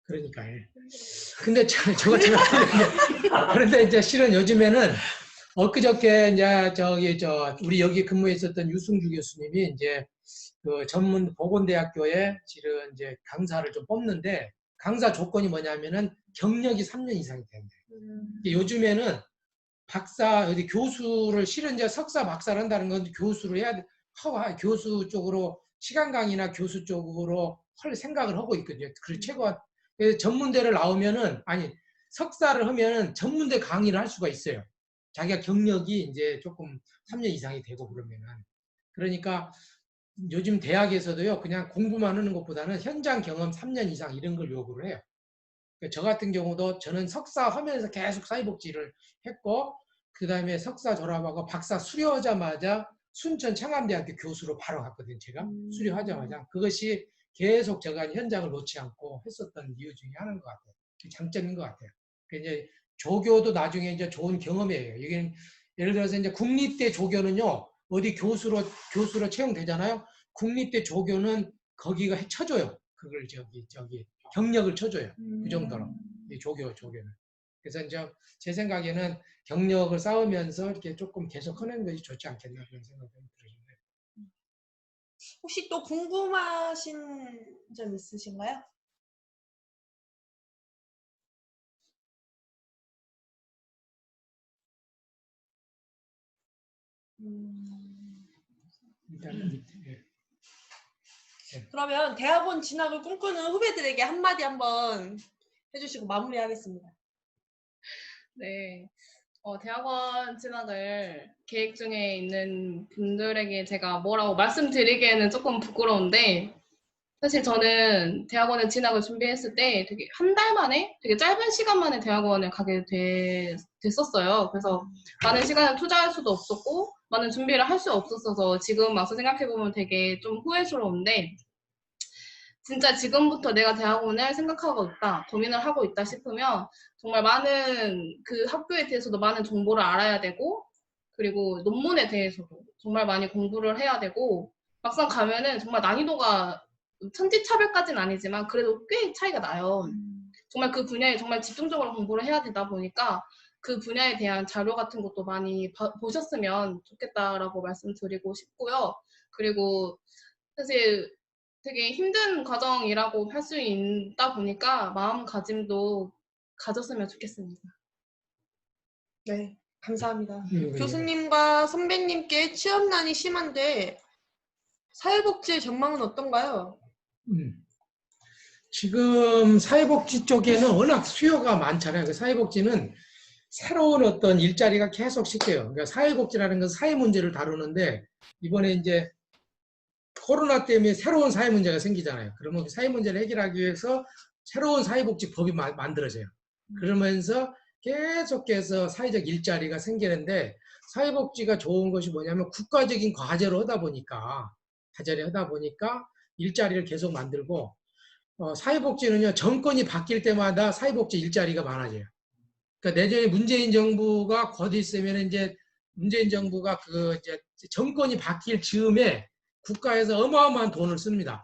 그러니까 예. 근데 그런데 이제 실은 요즘에는 엊그저께 이제 우리 여기 근무했었던 유승주 교수님이 이제 그 전문 보건대학교에 실은 이제 강사를 좀 뽑는데 강사 조건이 뭐냐면은 경력이 3년 이상이 된대. 요즘에는 박사 어디 교수를 실은 이제 석사 박사를 한다는 건 교수를 해야 돼. 교수 쪽으로 시간 강의나 교수 쪽으로 할 생각을 하고 있거든요. 그리고 최고한 전문대를 나오면은 아니 석사를 하면은 전문대 강의를 할 수가 있어요. 자기가 경력이 이제 조금 3년 이상이 되고 그러면은 그러니까 요즘 대학에서도요 그냥 공부만 하는 것보다는 현장 경험 3년 이상 이런 걸 요구를 해요. 저 같은 경우도 저는 석사 하면서 계속 사회복지를 했고 그 다음에 석사 졸업하고 박사 수료하자마자 순천 창암대학교 교수로 바로 갔거든요. 제가 수료하자마자 그것이 계속 제가 현장을 놓지 않고 했었던 이유 중에 하나인 것 같아요. 장점인 것 같아요. 이제 조교도 나중에 이제 좋은 경험이에요. 이게 예를 들어서 이제 국립대 조교는요 어디 교수로 채용되잖아요. 국립대 조교는 거기가 쳐줘요. 그걸 경력을 쳐줘요. 그 정도로 이 조교는. 그래서 이제 제 생각에는 경력을 쌓으면서 이렇게 조금 계속 하는 것이 좋지 않겠나 그런 생각이 들어요. 혹시 또 궁금하신 점 있으신가요? 일단은 그러면 대학원 진학을 꿈꾸는 후배들에게 한마디 한번 해주시고 마무리하겠습니다. 네. 대학원 진학을 계획 중에 있는 분들에게 제가 뭐라고 말씀드리기에는 조금 부끄러운데 사실 저는 대학원에 진학을 준비했을 때 되게 한 달 만에 되게 짧은 시간 만에 대학원을 가게 됐었어요. 그래서 많은 시간을 투자할 수도 없었고 많은 준비를 할 수 없었어서 지금 와서 생각해보면 되게 좀 후회스러운데 진짜 지금부터 내가 대학원을 생각하고 있다, 고민을 하고 있다 싶으면 정말 많은 그 학교에 대해서도 많은 정보를 알아야 되고 그리고 논문에 대해서도 정말 많이 공부를 해야 되고 막상 가면은 정말 난이도가 천지차별까지는 아니지만 그래도 꽤 차이가 나요. 정말 그 분야에 정말 집중적으로 공부를 해야 되다 보니까 그 분야에 대한 자료 같은 것도 많이 보셨으면 좋겠다라고 말씀드리고 싶고요. 그리고 사실 되게 힘든 과정이라고 할 수 있다 보니까 마음가짐도 가졌으면 좋겠습니다. 네, 감사합니다. 교수님과 선배님께 취업난이 심한데 사회복지의 전망은 어떤가요? 지금 사회복지 쪽에는 워낙 수요가 많잖아요. 그 사회복지는 새로운 어떤 일자리가 계속 생겨요. 그러니까 사회복지라는 건 사회 문제를 다루는데 이번에 이제 코로나 때문에 새로운 사회 문제가 생기잖아요. 그러면 그 사회 문제를 해결하기 위해서 새로운 사회복지법이 만들어져요. 그러면서 계속해서 사회적 일자리가 생기는데 사회복지가 좋은 것이 뭐냐면 국가적인 과제로 하다 보니까 일자리를 계속 만들고 사회복지는요 정권이 바뀔 때마다 사회복지 일자리가 많아져요. 그러니까 내년에 문재인 정부가 곧 있으면 이제 문재인 정부가 이제 정권이 바뀔 즈음에 국가에서 어마어마한 돈을 씁니다.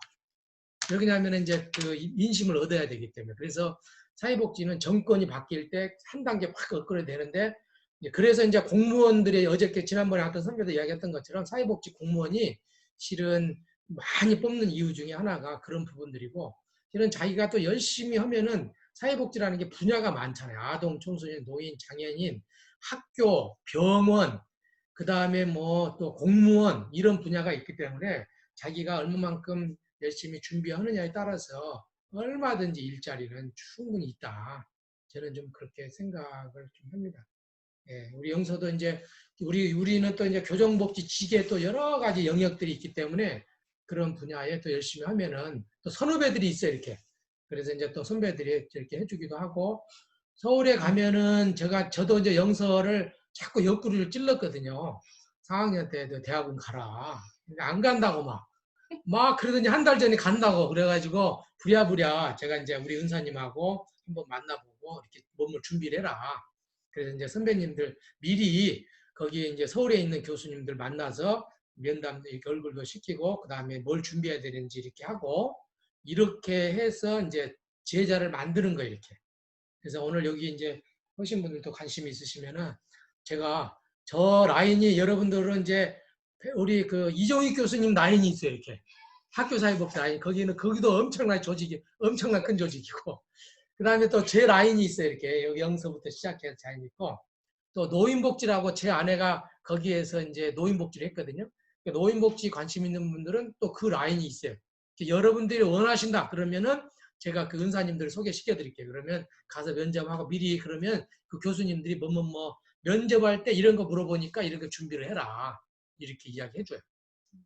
왜냐하면 이제 그 민심을 얻어야 되기 때문에. 그래서 사회복지는 정권이 바뀔 때 한 단계 확 업그레이드 되는데 그래서 이제 공무원들의 어저께 지난번에 어떤 선배도 이야기했던 것처럼 사회복지 공무원이 실은 많이 뽑는 이유 중에 하나가 그런 부분들이고 실은 자기가 또 열심히 하면은 사회복지라는 게 분야가 많잖아요. 아동, 청소년, 노인, 장애인, 학교, 병원, 그 다음에 뭐 또 공무원 이런 분야가 있기 때문에 자기가 얼마만큼 열심히 준비하느냐에 따라서 얼마든지 일자리는 충분히 있다. 저는 좀 그렇게 생각을 좀 합니다. 예, 우리 영서도 이제 우리는 또 이제 교정복지 직에 또 여러 가지 영역들이 있기 때문에 그런 분야에 또 열심히 하면은 또 선후배들이 있어요, 이렇게. 그래서 이제 또 선배들이 이렇게 해주기도 하고 서울에 가면은 저도 이제 영서를 자꾸 옆구리를 찔렀거든요. 4학년 때도 대학원 가라. 근데 안 간다고 막 그러더니 한 달 전에 간다고 그래가지고 부랴부랴 제가 이제 우리 은사님하고 한번 만나보고 이렇게 몸을 준비를 해라. 그래서 이제 선배님들 미리 거기 이제 서울에 있는 교수님들 만나서 면담 이렇게 얼굴도 시키고 그 다음에 뭘 준비해야 되는지 이렇게 하고 이렇게 해서 이제 제자를 만드는 거예요 이렇게. 그래서 오늘 여기 이제 오신 분들도 관심이 있으시면은 제가 저 라인이 여러분들은 이제 우리 그 이종익 교수님 라인이 있어요 이렇게 학교사회복지 라인 거기도 엄청난 조직이 엄청난 큰 조직이고 그 다음에 또 제 라인이 있어요 이렇게 여기 영서부터 시작해서 잘 있고 또 노인복지라고 제 아내가 거기에서 이제 노인복지를 했거든요. 노인복지 관심 있는 분들은 또 그 라인이 있어요. 여러분들이 원하신다 그러면은 제가 그 은사님들을 소개시켜 드릴게요. 그러면 가서 면접하고 미리 그러면 그 교수님들이 뭐 면접할 때 이런 거 물어보니까 이런 거 준비를 해라. 이렇게 이야기해 줘요.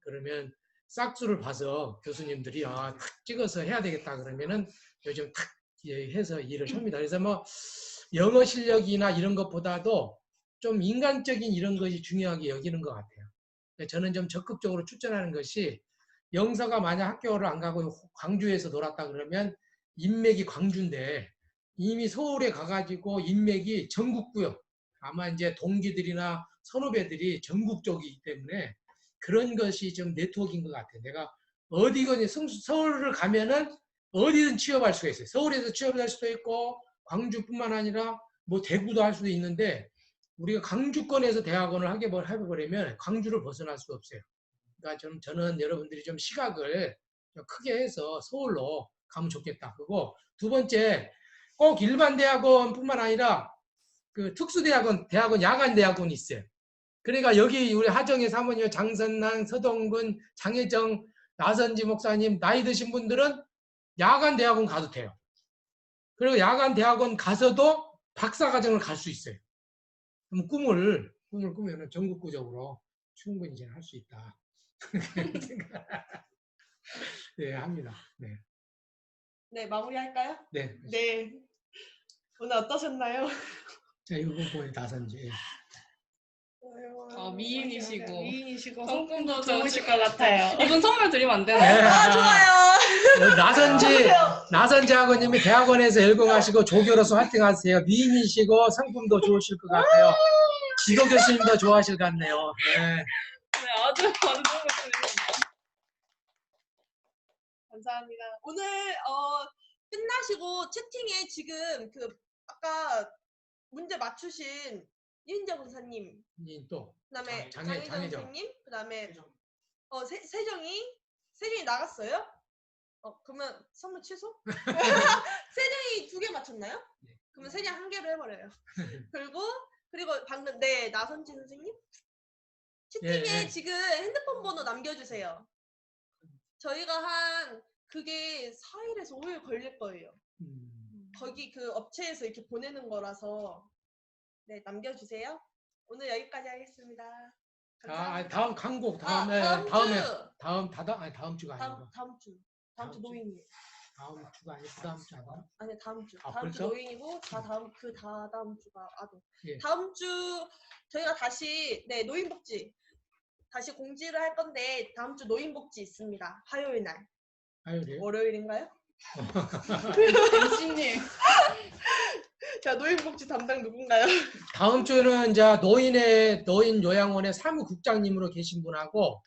그러면 싹수를 봐서 교수님들이 탁 찍어서 해야 되겠다 그러면은 요즘 탁 해서 일을 합니다. 그래서 뭐 영어 실력이나 이런 것보다도 좀 인간적인 이런 것이 중요하게 여기는 것 같아요. 저는 좀 적극적으로 추천하는 것이 영서가 만약 학교를 안 가고 광주에서 놀았다 그러면 인맥이 광주인데 이미 서울에 가가지고 인맥이 전국구요. 아마 이제 동기들이나 선후배들이 전국적이기 때문에 그런 것이 좀 네트워크인 것 같아요. 내가 어디건 서울을 가면은 어디든 취업할 수가 있어요. 서울에서 취업을 할 수도 있고 광주뿐만 아니라 뭐 대구도 할 수도 있는데 우리가 강주권에서 대학원을 해버리면 광주를 벗어날 수가 없어요. 그러니까 저는 여러분들이 좀 시각을 좀 크게 해서 서울로 가면 좋겠다. 그리고 두 번째 꼭 일반 대학원뿐만 아니라 그 특수대학원, 야간 대학원이 있어요. 그러니까 여기 우리 하정의 사모님, 장선난, 서동근, 장혜정, 나선지 목사님 나이 드신 분들은 야간 대학원 가도 돼요. 그리고 야간 대학원 가서도 박사과정을 갈 수 있어요. 그럼 꿈을 꾸면 전국구적으로 충분히 이제 할 수 있다. 네, 합니다. 네. 네, 마무리할까요? 네. 네. 오늘 어떠셨나요? 자, 이거 보니 나선지. 미인이시고 성품도 좋으실 것 같아요. 이분 선물 드리면 안 되나요? 네. 아, 좋아요. 나선지 학원님이 대학원에서 열공하시고 조교로서 활동하세요. 미인이시고 성품도 좋으실 것 같아요. 지도 교수님도 좋아하실 것 같네요. 네. 네, 아주 감동을 감사합니다. 오늘 끝나시고 채팅에 지금 그 아까 문제 맞추신 이은정 권사님, 또 그다음에 장혜정 선생님, 그다음에 세정이 나갔어요? 그러면 선물 취소? 세정이 2개 맞췄나요? 네. 그러면 세정 1개로 해버려요. 그리고 방금 나선지 선생님 채팅에 지금 핸드폰 번호 남겨주세요. 저희가 그게 4일에서 5일 걸릴 거예요. 거기 그 업체에서 이렇게 보내는 거라서 네, 남겨주세요. 오늘 여기까지 하겠습니다. 감사합니다. 다음 광고 다음 주가 아니고 다음 주 노인이에요. 다음 주가 아니고 다음 주 아니야? 아니 다음 주. 아, 다음 주 벌써? 노인이고 다다음 주가 아동. 예. 다음 주 저희가 다시 노인복지 다시 공지를 할 건데 다음 주 노인복지 있습니다. 화요일 날. 화요일이요? 월요일인가요? MC님. 자, 노인복지 담당 누군가요? 다음 주는 이제 노인 요양원의 사무국장님으로 계신 분하고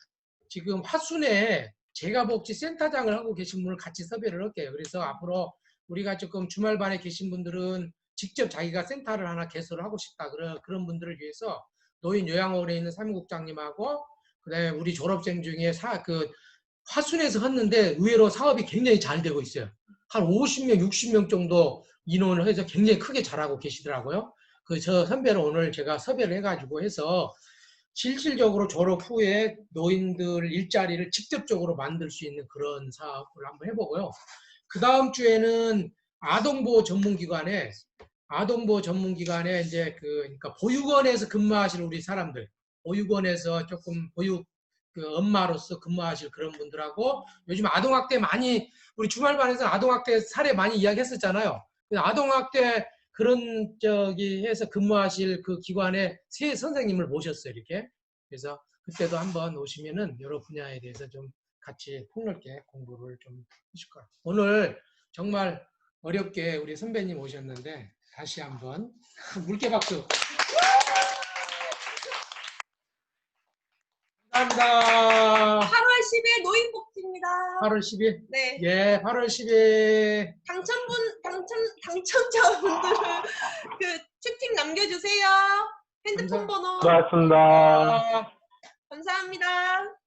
지금 화순에 재가복지센터장을 하고 계신 분을 같이 섭외를 할게요. 그래서 앞으로 우리가 조금 주말반에 계신 분들은 직접 자기가 센터를 하나 개설을 하고 싶다. 그런 분들을 위해서 노인 요양원에 있는 사무국장님하고 그다음에 우리 졸업생 중에 화순에서 했는데 의외로 사업이 굉장히 잘 되고 있어요. 한 50명, 60명 정도 인원을 해서 굉장히 크게 잘하고 계시더라고요. 저 선배를 오늘 제가 섭외를 해가지고 해서 실질적으로 졸업 후에 노인들 일자리를 직접적으로 만들 수 있는 그런 사업을 한번 해보고요. 그 다음 주에는 아동보호 전문기관에 이제 그러니까 보육원에서 근무하실 우리 사람들, 보육원에서 조금 엄마로서 근무하실 그런 분들하고 요즘 아동학대 많이 우리 주말반에서 아동학대 사례 많이 이야기했었잖아요. 아동학대 그런 저기 해서 근무하실 그 기관에 새 선생님을 모셨어요, 이렇게. 그래서 그때도 한번 오시면은 여러 분야에 대해서 좀 같이 폭넓게 공부를 좀 하실 거예요. 오늘 정말 어렵게 우리 선배님 오셨는데 다시 한번 물개 박수. 감사합니다. 8월 10일 노인복지입니다. 8월 10일? 네. 예, 8월 10일. 당첨자분들은 그 채팅 남겨주세요. 핸드폰 번호. 수고하셨습니다. 감사합니다.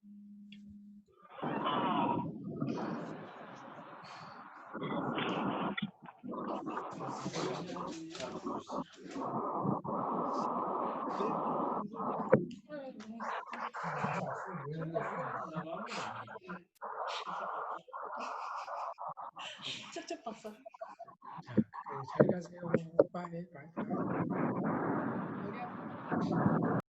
척척 봤어. 잘 가세요. 빠이.